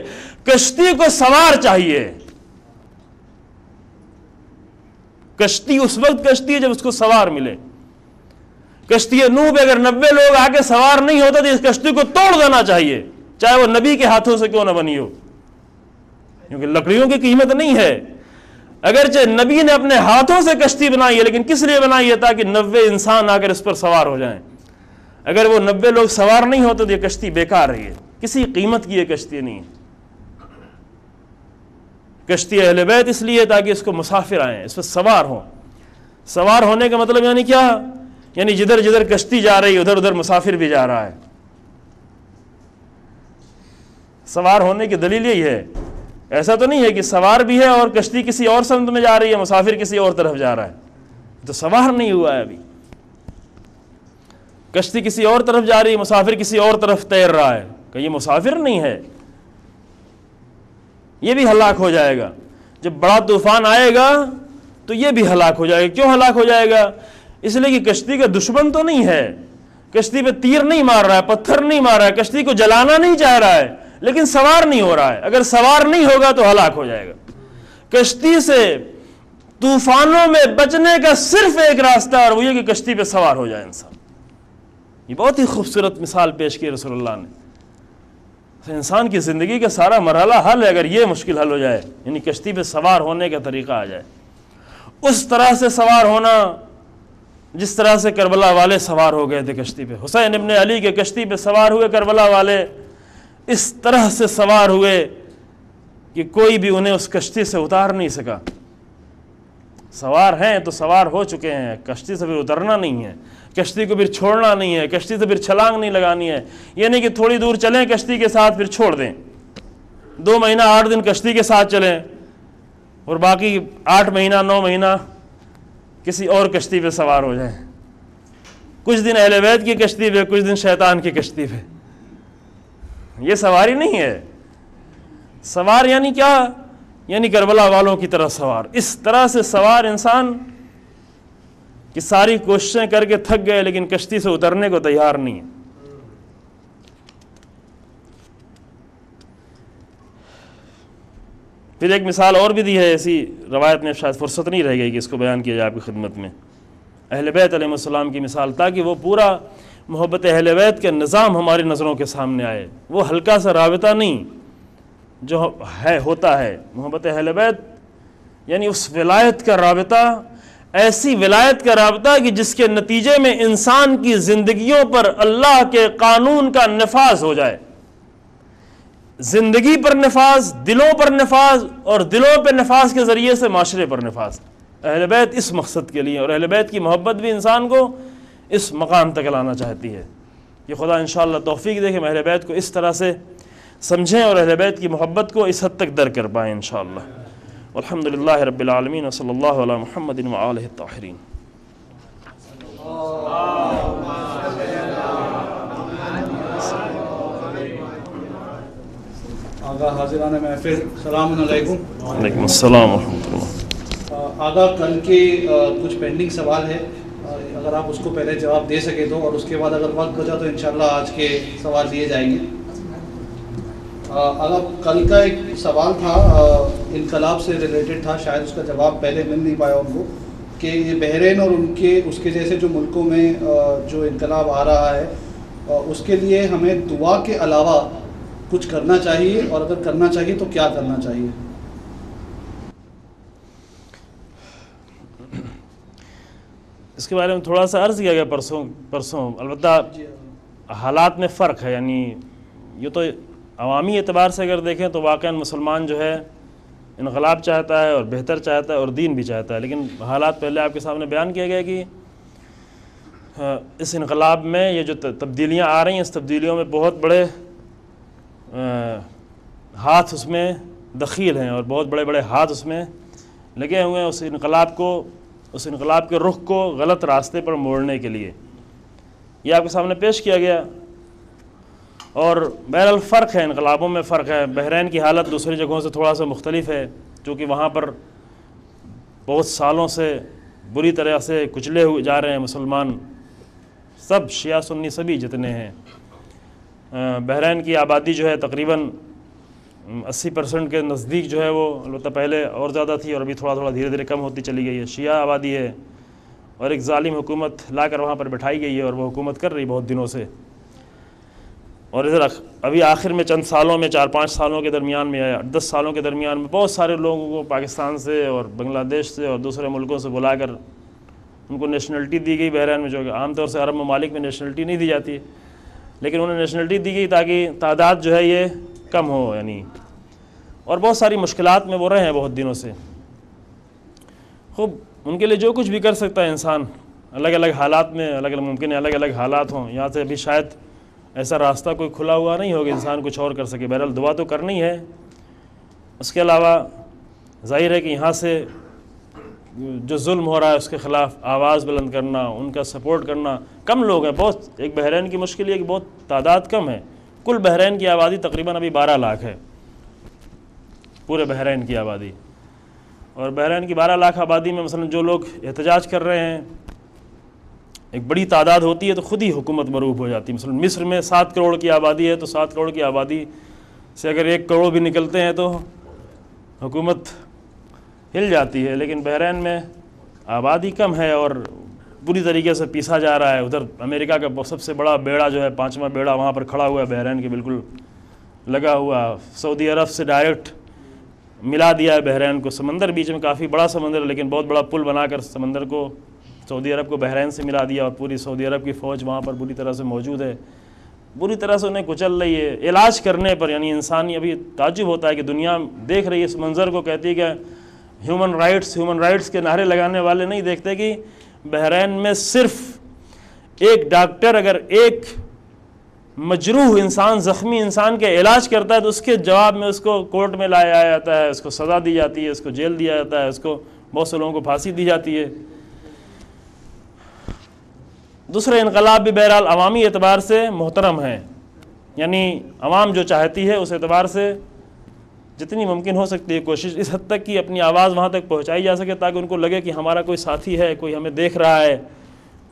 کشتی کو سوار چاہیے۔ کشتی اس وقت کشتی ہے جب اس کو سوار ملے۔ کشتی نوح پہ اگر 90 لوگ آ کے سوار نہیں ہوتے تو اس کشتی کو توڑ دینا چاہیے، چاہے وہ نبی کے ہاتھوں سے کیوں نہ بنی ہو، کیونکہ لکڑیوں کی قیمت نہیں ہے۔ اگرچہ نبی نے اپنے ہاتھوں سے کشتی بنائی ہے، لیکن کس لیے بنائی ہے؟ تاکہ 90 انسان آ کر اس پر سوار ہو جائیں۔ اگر وہ 90 لوگ سوار نہیں ہوتے تو یہ کشتی بیکار رہی ہے، کسی قیمت کی یہ کشتی نہیں ہے۔ کشتی اہل بیت اس لیے تاکہ اس کو مسافر آئیں، اس پر سوار ہوں۔ سوار ہونے کا مطلب یعنی کیا؟ یعنی جدھر جدھر کشتی جا رہی ہے ادھر ادھر مسافر بھی جا رہا ہے۔ سوار ہونے کی دلیل یہی ہے۔ ایسا تو نہیں ہے کہ سوار بھی ہے اور کشتی کسی اور سمت میں جا رہی ہے، مسافر کسی اور طرف جا رہا ہے، تو سوار نہیں ہوا ہے ابھی۔ کشتی کسی اور طرف جا رہی ہے، مسافر کسی اور طرف تیر رہا ہے، کہ یہ مسافر نہیں ہے، یہ بھی ہلاک ہو جائے گا۔ جب بڑا طوفان آئے گا تو یہ بھی ہلاک ہو جائے گا۔ کیوں ہلاک ہو جائے گا؟ اس لیے کہ کشتی کا دشمن تو نہیں ہے، کشتی پہ تیر نہیں مار رہا ہے، پتھر نہیں مار رہا ہے، کشتی کو جلانا نہیں چاہ رہا ہے، لیکن سوار نہیں ہو رہا ہے۔ اگر سوار نہیں ہوگا تو ہلاک ہو جائے گا۔ کشتی سے طوفانوں میں بچنے کا صرف ایک راستہ، اور وہ یہ کہ کشتی پہ سوار ہو جائے انسان۔ یہ بہت ہی خوبصورت مثال پیش کی رسول اللہ نے۔ انسان کی زندگی کا سارا مرحلہ حل ہے اگر یہ مشکل حل ہو جائے، یعنی کشتی پہ سوار ہونے کا طریقہ آ جائے۔ اس طرح سے سوار ہونا جس طرح سے کربلا والے سوار ہو گئے تھے کشتی پہ۔ حسین ابن علی کے کشتی پہ سوار ہوئے کربلا والے، اس طرح سے سوار ہوئے کہ کوئی بھی انہیں اس کشتی سے اتار نہیں سکا۔ سوار ہیں تو سوار ہو چکے ہیں، کشتی سے پھر اترنا نہیں ہے، کشتی کو پھر چھوڑنا نہیں ہے، کشتی سے پھر چھلانگ نہیں لگانی ہے۔ یہ نہیں کہ تھوڑی دور چلیں کشتی کے ساتھ پھر چھوڑ دیں، 2 مہینہ 8 دن کشتی کے ساتھ چلیں اور باقی 8 مہینہ 9 مہینہ کسی اور کشتی پہ سوار ہو جائیں۔ کچھ دن اہل بیت کی کشتی پہ، کچھ دن شیطان کی کشتی پہ۔ یہ سواری نہیں ہے۔ سوار یعنی کیا؟ یعنی کربلا والوں کی طرح سوار، اس طرح سے سوار انسان کہ ساری کوششیں کر کے تھک گئے لیکن کشتی سے اترنے کو تیار نہیں ہے۔ پھر ایک مثال اور بھی دی ہے، ایسی روایت میں شاید فرصت نہیں رہ گئی کہ اس کو بیان کیا جائے آپ کی خدمت میں۔ اہل بیت علیہ السلام کی مثال، تاکہ وہ پورا محبت اہل بیت کا نظام ہماری نظروں کے سامنے آئے۔ وہ ہلکا سا رابطہ نہیں جو ہوتا ہے محبت اہل بیت، یعنی اس ولایت کا رابطہ، ایسی ولایت کا رابطہ کہ جس کے نتیجے میں انسان کی زندگیوں پر اللہ کے قانون کا نفاذ ہو جائے۔ زندگی پر نفاذ، دلوں پر نفاذ، اور دلوں پہ نفاذ کے ذریعے سے معاشرے پر نفاذ۔ اہل بیت اس مقصد کے لیے، اور اہل بیت کی محبت بھی انسان کو اس مقام تک لانا چاہتی ہے۔ کہ خدا انشاءاللہ توفیق دے کہ ہم اہل بیت کو اس طرح سے سمجھیں اور اہل بیت کی محبت کو اس حد تک درک کر پائیں انشاءاللہ۔ والحمدللہ رب العالمین وصلی اللہ علی محمد وآلہ الطاہرین۔ آقا حاضران محفل السلام علیکم۔ وعلیکم السلام ورحمۃ اللہ۔ آقا کل کے کچھ پینڈنگ سوال ہے، اگر آپ اس کو پہلے جواب دے سکے تو، اور اس کے بعد اگر وقت بچا تو انشاءاللہ آج کے سوال لیے جائیں گے۔ اگر کل کا ایک سوال تھا انقلاب سے ریلیٹڈ تھا، شاید اس کا جواب پہلے مل نہیں پایا ان کو، کہ یہ بحرین اور اس کے جیسے جو ملکوں میں جو انقلاب آ رہا ہے اس کے لیے ہمیں دعا کے علاوہ کچھ کرنا چاہیے، اور اگر کرنا چاہیے تو کیا کرنا چاہیے؟ اس کے بارے میں تھوڑا سا عرض کیا گیا پرسوں، البتہ حالات میں فرق ہے۔ یعنی یہ تو عوامی اعتبار سے اگر دیکھیں تو واقعاً مسلمان جو ہے انقلاب چاہتا ہے اور بہتر چاہتا ہے اور دین بھی چاہتا ہے، لیکن حالات پہلے آپ کے سامنے بیان کیے گئے کہ اس انقلاب میں یہ جو تبدیلیاں آ رہی ہیں، اس تبدیلیوں میں بہت بڑے ہاتھ اس میں دخیل ہیں، اور بہت بڑے بڑے ہاتھ اس میں لگے ہوئے ہیں اس انقلاب کے رخ کو غلط راستے پر موڑنے کے لیے۔ یہ آپ کے سامنے پیش کیا گیا. اور بہرحال فرق ہے، انقلابوں میں فرق ہے. بحرین کی حالت دوسری جگہوں سے تھوڑا سا مختلف ہے، چونکہ وہاں پر بہت سالوں سے بری طرح سے کچلے ہوئے جا رہے ہیں مسلمان، سب شیعہ سنی سبھی جتنے ہیں. بحرین کی آبادی جو ہے تقریباً 80% کے نزدیک جو ہے وہ، البتہ پہلے اور زیادہ تھی اور ابھی تھوڑا تھوڑا دھیرے دھیرے کم ہوتی چلی گئی ہے. شیعہ آبادی ہے اور ایک ظالم حکومت لا کر وہاں پر بٹھائی گئی ہے اور وہ حکومت کر رہی بہت دنوں سے. اور ادھر ابھی آخر میں چند سالوں میں 4-5 سالوں کے درمیان میں یا 10 سالوں کے درمیان میں بہت سارے لوگوں کو پاکستان سے اور بنگلہ دیش سے اور دوسرے ملکوں سے بلا کر ان کو نیشنلٹی دی گئی بحرین میں، جو کہ عام طور سے عرب ممالک میں نیشنلٹی نہیں دی جاتی، لیکن انہیں نیشنلٹی دی گئی تاکہ تعداد جو ہے یہ کم ہو یعنی. اور بہت ساری مشکلات میں وہ رہے ہیں بہت دنوں سے. خوب ان کے لیے جو کچھ بھی کر سکتا ہے انسان، الگ الگ حالات میں ممکن ہے الگ الگ حالات ہوں. یہاں سے ابھی شاید ایسا راستہ کوئی کھلا ہوا نہیں ہوگا انسان کچھ اور کر سکے. بہرحال دعا تو کرنی ہے. اس کے علاوہ ظاہر ہے کہ یہاں سے جو ظلم ہو رہا ہے اس کے خلاف آواز بلند کرنا، ان کا سپورٹ کرنا. کم لوگ ہیں بہت، ایک بحرین کی مشکل یہ کہ بہت تعداد کم ہے. کل بحرین کی آبادی تقریباً ابھی 12 لاکھ ہے، پورے بحرین کی آبادی. اور بحرین کی 12 لاکھ آبادی میں مثلا جو لوگ احتجاج کر رہے ہیں ایک بڑی تعداد ہوتی ہے تو خود ہی حکومت مروب ہو جاتی ہے. مثلا مصر میں 7 کروڑ کی آبادی ہے تو 7 کروڑ کی آبادی سے اگر 1 کروڑ بھی نکلتے ہیں تو حکومت ہل جاتی ہے. لیکن بحرین میں آبادی کم ہے اور بری طریقے سے پیسا جا رہا ہے. ادھر امریکہ کا سب سے بڑا بیڑا جو ہے 5واں بیڑا وہاں پر کھڑا ہوا ہے بحرین کے بالکل لگا ہوا. سعودی عرب سے ڈائریکٹ ملا دیا ہے بحرین کو. سمندر بیچ میں کافی بڑا سمندر ہے لیکن بہت بڑا پل بنا کر سمندر کو سعودی عرب کو بحرین سے ملا دیا اور پوری سعودی عرب کی فوج وہاں پر بری طرح سے موجود ہے. بری طرح سے انہیں کچل رہی ہے. علاج کرنے پر یعنی انسانی ابھی تعجب ہوتا ہے کہ دنیا دیکھ رہی ہے اس منظر کو، کہتی ہے کہ ہیومن رائٹس کے نعرے لگانے والے نہیں دیکھتے کہ بحرین میں صرف ایک ڈاکٹر اگر ایک مجروح انسان، زخمی انسان کے علاج کرتا ہے تو اس کے جواب میں اس کو کورٹ میں لایا جاتا ہے، اس کو سزا دی جاتی ہے، اس کو جیل دیا جاتا ہے، اس کو بہت سے لوگوں کو پھانسی دی جاتی ہے. دوسرے انقلاب بھی بہرحال عوامی اعتبار سے محترم ہیں، یعنی عوام جو چاہتی ہے اس اعتبار سے جتنی ممکن ہو سکتی ہے کوشش اس حد تک کہ اپنی آواز وہاں تک پہنچائی جا سکے تاکہ ان کو لگے کہ ہمارا کوئی ساتھی ہے، کوئی ہمیں دیکھ رہا ہے،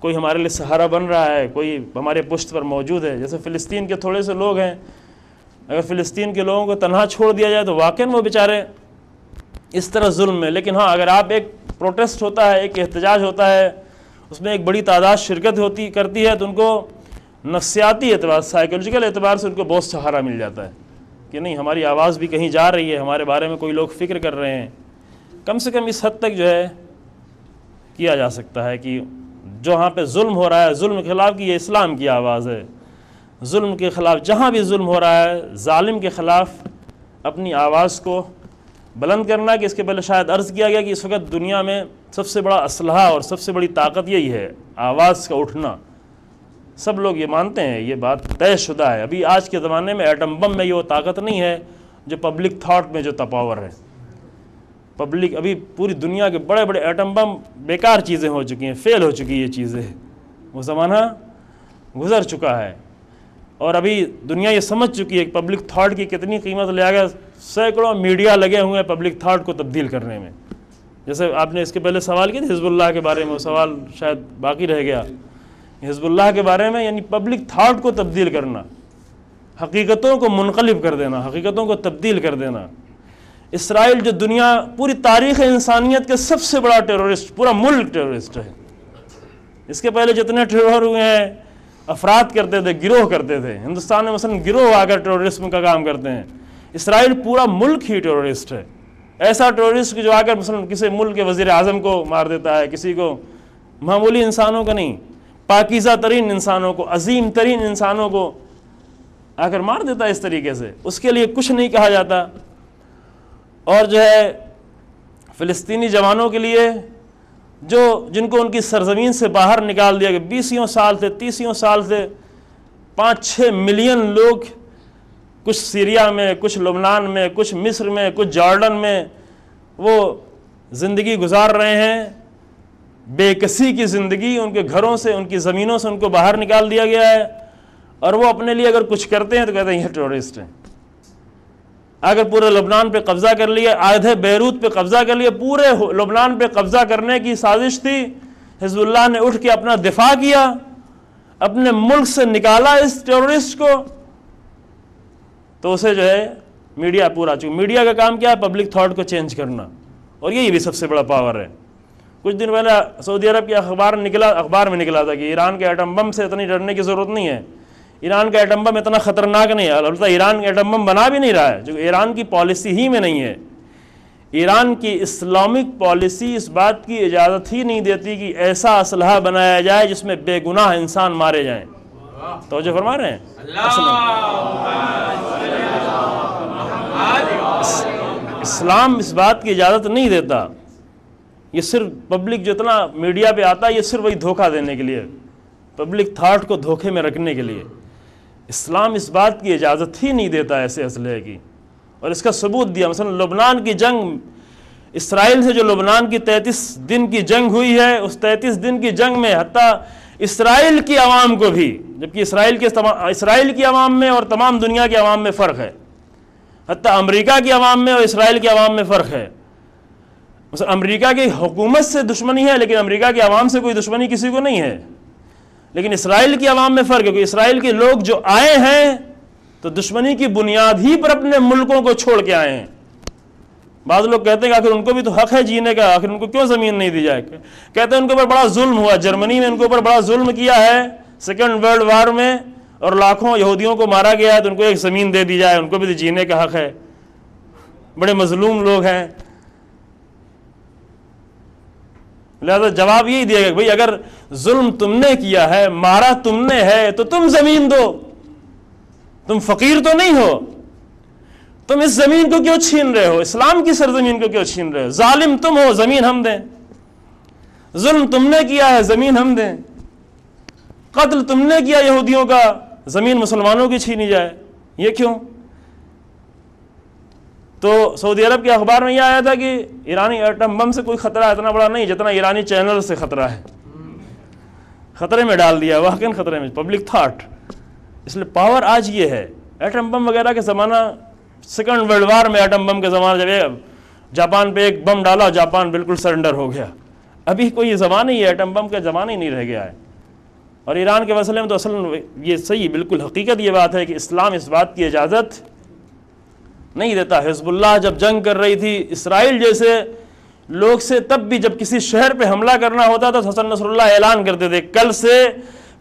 کوئی ہمارے لیے سہارا بن رہا ہے، کوئی ہمارے پشت پر موجود ہے. جیسے فلسطین کے تھوڑے سے لوگ ہیں، اگر فلسطین کے لوگوں کو تنہا چھوڑ دیا جائے تو واقعاً وہ بیچارے اس طرح ظلم میں. لیکن ہاں اگر آپ ایک پروٹیسٹ ہوتا ہے، ایک احتجاج ہوتا ہے، اس میں ایک بڑی تعداد شرکت کرتی ہے تو ان کو نفسیاتی اعتبار، سائیکولوجیکل اعتبار سے ان کو بہت سہارا مل جاتا ہے کہ نہیں ہماری آواز بھی کہیں جا رہی ہے، ہمارے بارے میں کوئی لوگ فکر کر رہے ہیں. کم سے کم اس حد تک جو ہے کیا جا سکتا ہے کہ جو ہاں پہ ظلم ہو رہا ہے، ظلم کے خلاف کی یہ اسلام کی آواز ہے. ظلم کے خلاف جہاں بھی ظلم ہو رہا ہے، ظالم کے خلاف اپنی آواز کو بلند کرنا. کہ اس کے پہلے شاید عرض کیا گیا کہ اس وقت دنیا میں سب سے بڑا اسلحہ اور سب سے بڑی طاقت یہی ہے، آواز کا اٹھنا. سب لوگ یہ مانتے ہیں، یہ بات طے شدہ ہے. ابھی آج کے زمانے میں ایٹم بم میں یہ وہ طاقت نہیں ہے جو پبلک تھاٹ میں جو پاور ہے. پبلک ابھی پوری دنیا کے بڑے بڑے ایٹم بم بیکار چیزیں ہو چکی ہیں، فیل ہو چکی یہ چیزیں، وہ زمانہ گزر چکا ہے. اور ابھی دنیا یہ سمجھ چکی ہے کہ پبلک تھاٹ کی کتنی قیمت لے گا. سینکڑوں میڈیا لگے ہوئے ہیں پبلک تھاٹ کو تبدیل کرنے میں. جیسے آپ نے اس کے پہلے سوال کیا تھا حزب اللہ کے بارے میں، وہ سوال شاید باقی رہ گیا. حزب اللہ کے بارے میں یعنی پبلک تھاٹ کو تبدیل کرنا، حقیقتوں کو منقلب کر دینا، حقیقتوں کو تبدیل کر دینا. اسرائیل جو دنیا پوری تاریخ انسانیت کے سب سے بڑا ٹیرورسٹ، پورا ملک ٹیرورسٹ ہے. اس کے پہلے جتنے ٹیرور ہوئے ہیں افراد کرتے تھے، گروہ کرتے تھے. ہندوستان میں مثلا گروہ آ کر ٹیرورزم کا کام کرتے ہیں. اسرائیل پورا ملک ہی ٹیرورسٹ ہے. ایسا ٹیرورسٹ جو آ کر مثلا کسی ملک کے وزیر اعظم کو مار دیتا ہے، کسی کو، معمولی انسانوں کا نہیں، پاکیزہ ترین انسانوں کو، عظیم ترین انسانوں کو آ کر مار دیتا ہے اس طریقے سے. اس کے لیے کچھ نہیں کہا جاتا. اور جو ہے فلسطینی جوانوں کے لیے جن کو ان کی سرزمین سے باہر نکال دیا گیا، 20 سال سے 30 سال سے 5-6 ملین لوگ، کچھ سیریا میں، کچھ لبنان میں، کچھ مصر میں، کچھ جارڈن میں وہ زندگی گزار رہے ہیں بے کسی کی زندگی، ان کے گھروں سے، ان کی زمینوں سے ان کو باہر نکال دیا گیا ہے، اور وہ اپنے لیے اگر کچھ کرتے ہیں تو کہتے ہیں یہ ٹیررسٹ ہیں۔ اگر پورے لبنان پہ قبضہ کر لیا، آدھے بیروت پہ قبضہ کر لیا، پورے لبنان پہ قبضہ کرنے کی سازش تھی، حزب اللہ نے اٹھ کے اپنا دفاع کیا، اپنے ملک سے نکالا اس ٹیررسٹ کو، تو اسے جو ہے میڈیا پورا چکا۔ میڈیا کا کام کیا ہے؟ پبلک تھاٹ کو چینج کرنا، اور یہی بھی سب سے بڑا پاور ہے۔ کچھ دن پہلے سعودی عرب کی اخبار میں نکلا تھا کہ ایران کے ایٹم بم سے اتنی ڈرنے کی ضرورت نہیں ہے، ایران کا ایٹم بم اتنا خطرناک نہیں ہے، البتہ ایران ایٹم بم بنا بھی نہیں رہا ہے، جو ایران کی پالیسی ہی میں نہیں ہے۔ ایران کی اسلامک پالیسی اس بات کی اجازت ہی نہیں دیتی کہ ایسا اسلحہ بنایا جائے جس میں بے گناہ انسان مارے جائیں۔ توجہ فرما رہے ہیں؟ اسلام اس بات کی اجازت نہیں دیتا، یہ صرف پبلک جتنا میڈیا پہ آتا ہے یہ صرف وہی دھوکہ دینے کے لیے، پبلک تھاٹ کو دھوکے میں رکھنے کے لیے۔ اسلام اس بات کی اجازت ہی نہیں دیتا ایسے اسلحے کی، اور اس کا ثبوت دیا۔ مثلا لبنان کی جنگ، اسرائیل سے جو لبنان کی 33 دن کی جنگ ہوئی ہے، اس 33 دن کی جنگ میں حتیٰ اسرائیل کی عوام کو بھی، جبکہ اسرائیل کی عوام میں اور تمام دنیا کی عوام میں فرق ہے، حتیٰ امریکہ کی عوام میں اور اسرائیل کی عوام میں فرق ہے۔ مثلا امریکہ کی حکومت سے دشمنی ہے، لیکن امریکہ کی عوام سے کوئی دشمنی کسی کو نہیں ہے، لیکن اسرائیل کی عوام میں فرق ہے، کیونکہ اسرائیل کے لوگ جو آئے ہیں تو دشمنی کی بنیاد ہی پر اپنے ملکوں کو چھوڑ کے آئے ہیں۔ بعض لوگ کہتے ہیں کہ آخر ان کو بھی تو حق ہے جینے کا، آخر ان کو کیوں زمین نہیں دی جائے؟ کہتے ہیں ان کے اوپر بڑا ظلم ہوا، جرمنی میں ان کے اوپر بڑا ظلم کیا ہے سیکنڈ ورلڈ وار میں، اور لاکھوں یہودیوں کو مارا گیا ہے، تو ان کو ایک زمین دے دی جائے، ان کو بھی تو جینے کا حق ہے، بڑے مظلوم لوگ ہیں۔ لہذا جواب یہی دیا گیا، بھئی اگر ظلم تم نے کیا ہے، مارا تم نے ہے، تو تم زمین دو، تم فقیر تو نہیں ہو، تم اس زمین کو کیوں چھین رہے ہو؟ اسلام کی سرزمین کو کیوں چھین رہے ہو؟ ظالم تم ہو، زمین ہم دیں۔ ظلم تم نے کیا ہے، زمین ہم دیں۔ قتل تم نے کیا یہودیوں کا، زمین مسلمانوں کی چھینی جائے، یہ کیوں؟ تو سعودی عرب کے اخبار میں یہ آیا تھا کہ ایرانی ایٹم بم سے کوئی خطرہ اتنا بڑا نہیں جتنا ایرانی چینل سے خطرہ ہے۔ خطرے میں ڈال دیا، واقعاً خطرے میں، پبلک تھاٹ۔ اس لیے پاور آج یہ ہے۔ ایٹم بم وغیرہ کے زمانہ، سیکنڈ ورلڈ وار میں ایٹم بم کے زمانہ، جب جاپان پہ ایک بم ڈالا، جاپان بالکل سرنڈر ہو گیا۔ ابھی کوئی یہ زمانہ ہی ہے، ایٹم بم کا زمانہ ہی نہیں رہ گیا ہے۔ اور ایران کے مسئلے میں تو اصل یہ صحیح بالکل حقیقت یہ بات ہے کہ اسلام اس بات کی اجازت نہیں دیتا۔ حزب اللہ جب جنگ کر رہی تھی اسرائیل جیسے لوگ سے، تب بھی جب کسی شہر پہ حملہ کرنا ہوتا تھا، حسن نصر اللہ اعلان کرتے تھے کل سے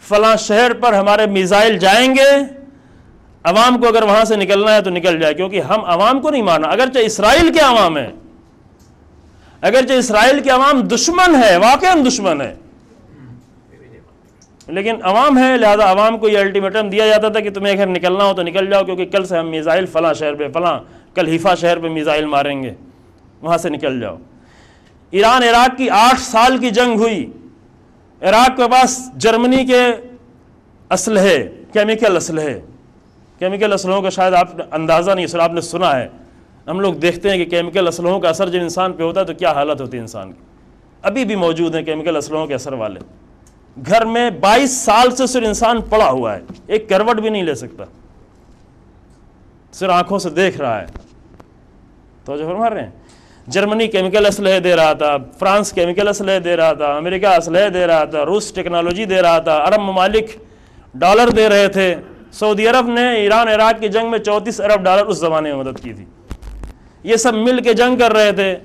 فلاں شہر پر ہمارے میزائل جائیں گے، عوام کو اگر وہاں سے نکلنا ہے تو نکل جائے، کیونکہ ہم عوام کو نہیں مارنا۔ اگرچہ اسرائیل کے عوام ہے، اگرچہ اسرائیل کے عوام دشمن ہے، واقعاً دشمن ہے، لیکن عوام ہے، لہذا عوام کو یہ الٹیمیٹم دیا جاتا تھا کہ تمہیں اگر نکلنا ہو تو نکل جاؤ، کیونکہ کل سے ہم میزائل فلاں شہر پہ، کل حیفا شہر پہ میزائل ماریں گے، وہاں سے نکل جاؤ۔ ایران عراق کی 8 سال کی جنگ ہوئی، عراق کے پاس جرمنی کے اسلحے، کیمیکل اسلحوں کا شاید آپ اندازہ نہیں، صرف آپ نے سنا ہے۔ ہم لوگ دیکھتے ہیں کہ کیمیکل اسلحوں کا اثر جب انسان پہ ہوتا ہے تو کیا حالت ہوتی ہے انسان کی۔ ابھی بھی موجود ہیں کیمیکل اسلحوں کے اثر والے، گھر میں 22 سال سے صرف انسان پڑا ہوا ہے، ایک کروٹ بھی نہیں لے سکتا، صرف آنکھوں سے دیکھ رہا ہے۔ تو جو فرما رہے ہیں، جرمنی کیمیکل اسلحے دے رہا تھا، فرانس کیمیکل اسلحے دے رہا تھا، امریکہ اسلحے دے رہا تھا، روس ٹیکنالوجی دے رہا تھا، عرب ممالک ڈالر دے رہے تھے۔ سعودی عرب نے ایران عراق کی جنگ میں 34 ارب ڈالر اس زمانے میں مدد کی تھی۔ یہ سب مل کے جنگ کر رہے تھے۔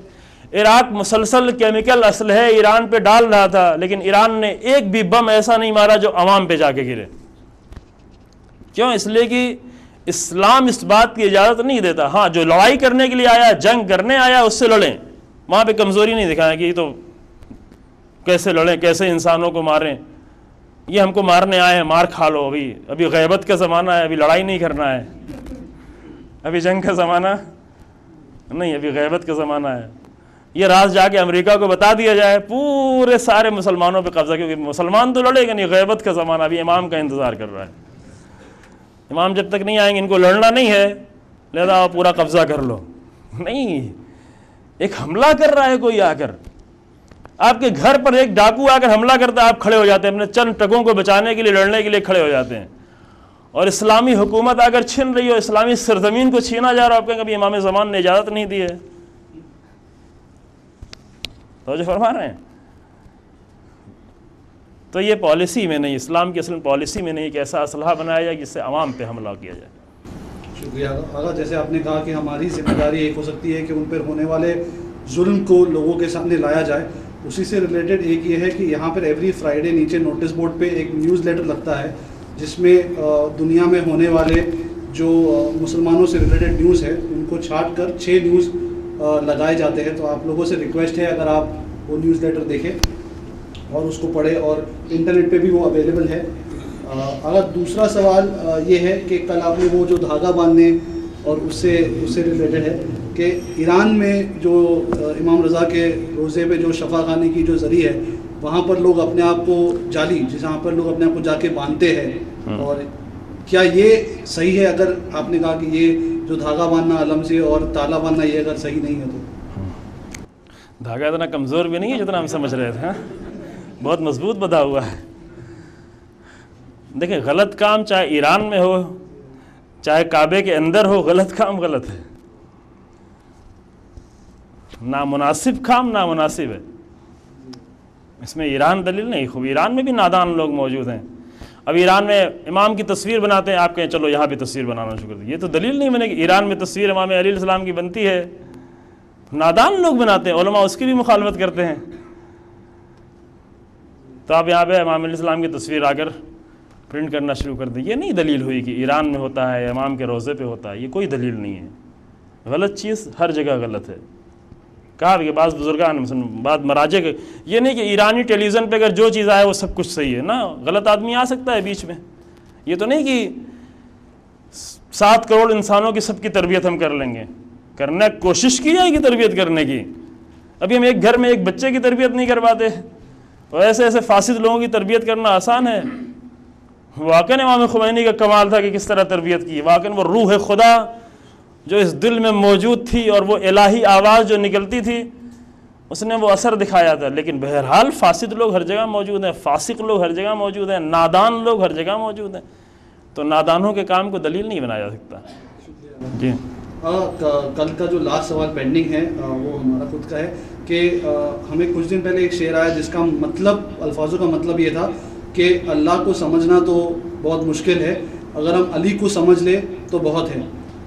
عراق مسلسل کیمیکل اسلحے ایران پہ ڈال رہا تھا، لیکن ایران نے ایک بھی بم ایسا نہیں مارا جو عوام پہ جا کے گرے۔ کیوں؟ اس لیے کہ اسلام اس بات کی اجازت نہیں دیتا۔ ہاں، جو لڑائی کرنے کے لیے آیا، جنگ کرنے آیا، اس سے لڑیں، وہاں پہ کمزوری نہیں دکھائیں کہ یہ تو کیسے لڑیں، کیسے انسانوں کو ماریں، یہ ہم کو مارنے آئے ہیں، مار کھا لو۔ ابھی غیبت کا زمانہ ہے، ابھی لڑائی نہیں کرنا ہے، ابھی جنگ کا زمانہ نہیں، ابھی غیبت کا زمانہ ہے۔ یہ راز جا کے امریکہ کو بتا دیا جائے، پورے سارے مسلمانوں پہ قبضہ، کیونکہ مسلمان تو لڑے گا نہیں، غیبت کا زمانہ، ابھی امام کا انتظار کر رہا ہے۔ امام جب تک نہیں آئیں گے، ان کو لڑنا نہیں ہے، لہذا آپ پورا قبضہ کر لو۔ نہیں، ایک حملہ کر رہا ہے کوئی آ کر، آپ کے گھر پر ایک ڈاکو آ کر حملہ کرتا ہے، آپ کھڑے ہو جاتے ہیں، اپنے چند ٹکوں کو بچانے کے لیے، لڑنے کے لیے کھڑے ہو جاتے ہیں. اور اسلامی حکومت اگر چھن رہی ہو، اسلامی سرزمین کو چھینا جا رہا ہے، آپ کہیں کبھی امام زمان نے اجازت نہیں دی ہے. توجہ فرما رہے ہیں؟ تو یہ پالیسی میں نہیں، اسلام کی اصل پالیسی میں نہیں کہ ایسا اسلحہ بنایا جائے جس سے عوام پہ حملہ کیا جائے. شکریہ آقا. جیسے آپ نے کہا کہ ہماری ذمہ داری ایک ہو سکتی ہے کہ ان پر ہونے والے ظلم کو لوگوں کے سامنے لایا جائے، اسی سے ریلیٹڈ ایک یہ ہے کہ یہاں پر ایوری فرائیڈے نیچے نوٹس بورڈ پہ ایک نیوز لیٹر لگتا ہے جس میں دنیا میں ہونے والے جو مسلمانوں سے ریلیٹڈ نیوز ہے ان کو چھانٹ کر 6 نیوز لگائے جاتے ہیں. تو آپ لوگوں سے ریکویسٹ ہے اگر آپ وہ نیوز لیٹر دیکھیں اور اس کو پڑھیں، اور انٹرنیٹ پہ بھی وہ اویلیبل ہے. اگر دوسرا سوال یہ ہے کہ کل آپ نے وہ جو دھاگا باندھنے اور اس سے ریلیٹڈ ہے کہ ایران میں جو امام رضا کے روزے پہ جو شفا خانے کی جو ذریعہ ہے وہاں پر لوگ اپنے آپ کو جعلی، جہاں پر لوگ اپنے آپ کو جا کے باندھتے ہیں، اور کیا یہ صحیح ہے؟ اگر آپ نے کہا کہ یہ جو دھاگا باندھنا علم سے اور تالا باندھنا یہ اگر صحیح نہیں ہے تو دھاگا اتنا کمزور بھی نہیں ہے جتنا ہم سمجھ رہے تھے، بہت مضبوط بندھا ہوا ہے. دیکھیں غلط کام چاہے ایران میں ہو چاہے کعبے کے اندر ہو، غلط کام غلط ہے، نامناسب کام نامناسب ہے. اس میں ایران دلیل نہیں. خوب ایران میں بھی نادان لوگ موجود ہیں. اب ایران میں امام کی تصویر بناتے ہیں، آپ کہیں چلو یہاں بھی تصویر بنانا شروع کر دیں. یہ تو دلیل نہیں بنے کہ ایران میں تصویر امام علیہ السلام کی بنتی ہے. نادان لوگ بناتے ہیں، علماء اس کی بھی مخالفت کرتے ہیں. تو آپ یہاں پہ امام علیہ السلام کی تصویر آ کر پرنٹ کرنا شروع کر دیں. یہ نہیں دلیل ہوئی کہ ایران میں ہوتا ہے، امام کے روضے پہ ہوتا ہے. یہ کوئی دلیل نہیں ہے. غلط چیز ہر جگہ غلط ہے. کہا کہ بعض بزرگان بعض مراجع کے یہ نہیں کہ ایرانی ٹیلی ویژن پہ اگر جو چیز آئے وہ سب کچھ صحیح ہے. نا، غلط آدمی آ سکتا ہے بیچ میں. یہ تو نہیں کہ 7 کروڑ انسانوں کی سب کی تربیت ہم کر لیں گے. کرنے کوشش کی جائے گی تربیت کرنے کی. ابھی ہم ایک گھر میں ایک بچے کی تربیت نہیں کر پاتے، تو ایسے ایسے فاسد لوگوں کی تربیت کرنا آسان ہے. واقعاً امام خمینی کا کمال تھا کہ کس طرح تربیت کی. واقعاً وہ روح خدا جو اس دل میں موجود تھی اور وہ الہی آواز جو نکلتی تھی اس نے وہ اثر دکھایا تھا. لیکن بہرحال فاسد لوگ ہر جگہ موجود ہیں، فاسق لوگ ہر جگہ موجود ہیں، نادان لوگ ہر جگہ موجود ہیں. تو نادانوں کے کام کو دلیل نہیں بنایا جا سکتا. جی کل کا جو لاسٹ سوال پینڈنگ ہے وہ ہمارا خود کا ہے کہ ہمیں کچھ دن پہلے ایک شعر آیا جس کا مطلب، الفاظوں کا مطلب یہ تھا کہ اللہ کو سمجھنا تو بہت مشکل ہے، اگر ہم علی کو سمجھ لیں تو بہت ہے.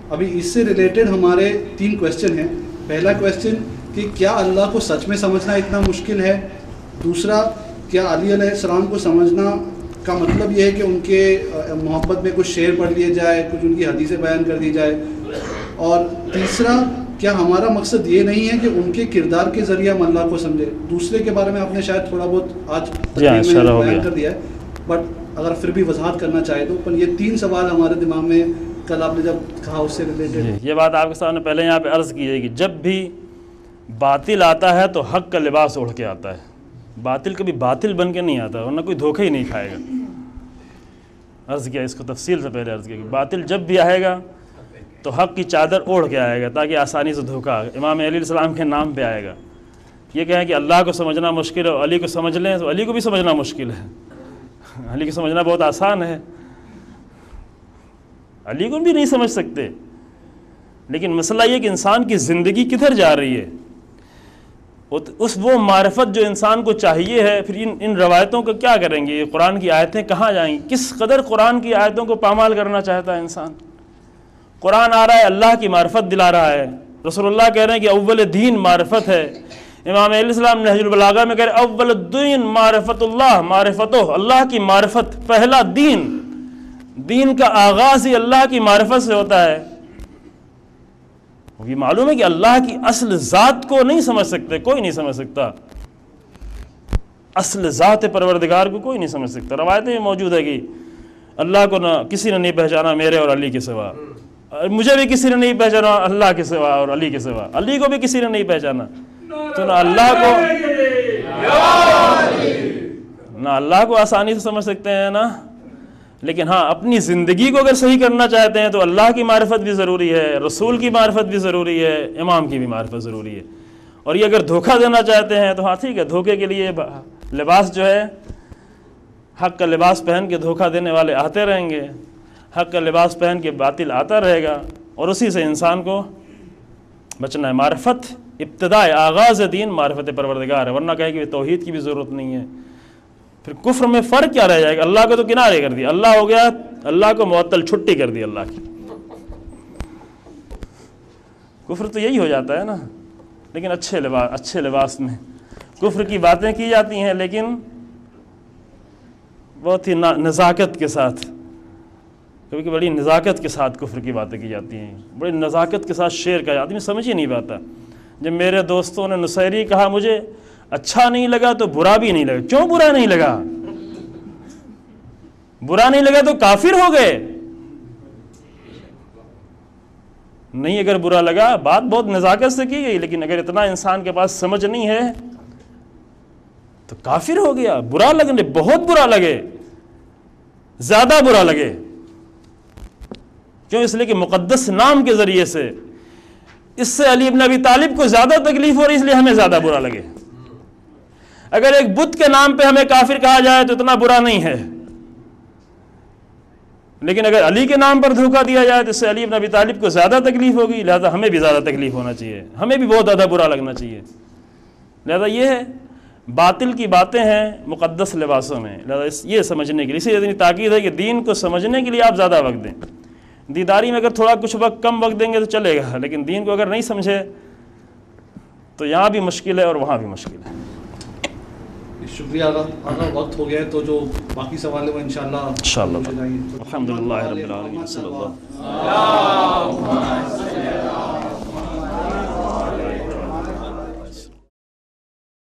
ابھی اس سے ریلیٹڈ ہمارے 3 کویسچن ہیں. پہلا کویسچن کہ کیا اللہ کو سچ میں سمجھنا اتنا مشکل ہے؟ دوسرا، کیا علی علیہ السلام کو سمجھنا کا مطلب یہ ہے کہ ان کے محبت میں کچھ شعر پڑھ لیے جائے، کچھ ان کی حدیثیں بیان کر دی جائے؟ اور تیسرا، کیا ہمارا مقصد یہ نہیں ہے کہ ان کے کردار کے ذریعے ہم اللہ کو سمجھے؟ دوسرے کے بارے میں آپ نے شاید تھوڑا بہت آج بیان کر دیا ہے، بٹ اگر پھر بھی وضاحت کرنا چاہے تو. پر یہ 3 سوال ہمارے دماغ میں کل آپ نے جب کہا اس سے ریلیٹڈ یہ بات آپ کے سامنے پہلے یہاں پہ عرض کی جائے گی. جب بھی باطل آتا ہے تو حق کا لباس اوڑھ کے آتا ہے. باطل کبھی باطل بن کے نہیں آتا، ورنہ کوئی دھوکہ ہی نہیں کھائے گا. عرض کیا اس کو تفصیل سے پہلے عرض کیا کہ باطل جب بھی آئے گا تو حق کی چادر اوڑھ کے آئے گا تاکہ آسانی سے دھوکہ امام علیہ السلام کے نام پہ آئے گا. یہ کہیں کہ اللہ کو سمجھنا مشکل ہے اور علی کو سمجھ لیں تو علی کو بھی سمجھنا مشکل ہے. علی کو سمجھنا بہت آسان ہے، علی کو بھی نہیں سمجھ سکتے. لیکن مسئلہ یہ کہ انسان کی زندگی کدھر جا رہی ہے، وہ معرفت جو انسان کو چاہیے ہے. پھر ان روایتوں کو کیا کریں گے؟ یہ قرآن کی آیتیں کہاں جائیں گی؟ کس قدر قرآن کی آیتوں کو پامال کرنا چاہتا ہے انسان؟ قرآن آ رہا ہے، اللہ کی معرفت دلا رہا ہے. رسول اللہ کہہ رہے ہیں کہ اول دین معرفت ہے. امام علیہ السلام نہج البلاغہ میں کہہ رہے ہیں اول الدین معرفت اللہ، معرفتہ، اللہ کی معرفت. پہلا دین کا آغاز ہی اللہ کی معرفت سے ہوتا ہے. یہ معلوم ہے کہ اللہ کی اصل ذات کو نہیں سمجھ سکتے، کوئی نہیں سمجھ سکتا. اصل ذات پروردگار کو کوئی نہیں سمجھ سکتا. روایتیں بھی موجود ہے کہ اللہ کو نہ کسی نے نہیں پہچانا میرے اور علی کے سوا، مجھے بھی کسی نے نہیں پہچانا اللہ کے سوا اور علی کے سوا، علی کو بھی کسی نے نہیں پہچانا. تو نہ اللہ کو آسانی سے سمجھ سکتے ہیں نا. لیکن ہاں اپنی زندگی کو اگر صحیح کرنا چاہتے ہیں تو اللہ کی معرفت بھی ضروری ہے، رسول کی معرفت بھی ضروری ہے، امام کی بھی معرفت ضروری ہے. اور یہ اگر دھوکہ دینا چاہتے ہیں تو ہاں ٹھیک ہے، دھوکے کے لیے لباس جو ہے، حق کا لباس پہن کے دھوکہ دینے والے آتے رہیں گے، حق کا لباس پہن کے باطل آتا رہے گا، اور اسی سے انسان کو بچنا ہے۔ معرفت ابتداء آغاز دین معرفت پروردگار ہے، ورنہ کہے کہ توحید کی بھی ضرورت نہیں ہے۔ پھر کفر میں فرق کیا رہ جائے گا؟ اللہ کو تو کنارے کر دیا، اللہ ہو گیا، اللہ کو معطل، چھٹی کر دی اللہ کی۔ کفر تو یہی ہو جاتا ہے نا، لیکن اچھے لباس میں کفر کی باتیں کی جاتی ہیں، لیکن بہت ہی نزاکت کے ساتھ، کبھی کہ بڑی نزاکت کے ساتھ کفر کی باتیں کی جاتی ہیں، بڑی نزاکت کے ساتھ شعر کا آدمی سمجھ ہی نہیں پاتا۔ جب میرے دوستوں نے نصیری کہا مجھے اچھا نہیں لگا تو برا بھی نہیں لگا۔ کیوں برا نہیں لگا؟ برا نہیں لگا تو کافر ہو گئے؟ نہیں، اگر برا لگا، بات بہت نزاکت سے کی گئی، لیکن اگر اتنا انسان کے پاس سمجھ نہیں ہے تو کافر ہو گیا۔ برا لگنے، بہت برا لگے، زیادہ برا لگے، کیوں؟ اس لیے کہ مقدس نام کے ذریعے سے اس سے علی بن ابی طالب کو زیادہ تکلیف ہو رہی، اس لیے ہمیں زیادہ برا لگے۔ اگر ایک بت کے نام پہ ہمیں کافر کہا جائے تو اتنا برا نہیں ہے، لیکن اگر علی کے نام پر دھوکہ دیا جائے تو اس سے علی بن ابی طالب کو زیادہ تکلیف ہوگی، لہذا ہمیں بھی زیادہ تکلیف ہونا چاہیے، ہمیں بھی بہت زیادہ برا لگنا چاہیے۔ لہذا یہ ہے، باطل کی باتیں ہیں مقدس لباسوں میں، لہذا یہ سمجھنے کے لیے، اسی اتنی تاکید ہے کہ دین کو سمجھنے کے لیے آپ زیادہ وقت دیں۔ دیداری میں اگر تھوڑا کچھ وقت کم وقت دیں گے تو چلے گا، لیکن دین کو اگر نہیں سمجھے تو یہاں بھی مشکل ہے اور وہاں بھی مشکل ہے۔ شکریہ آقا، وقت ہو گیا ہے تو جو باقی سوال ہے وہ انشاءاللہ الحمدللہ رب العالمین صلی اللہ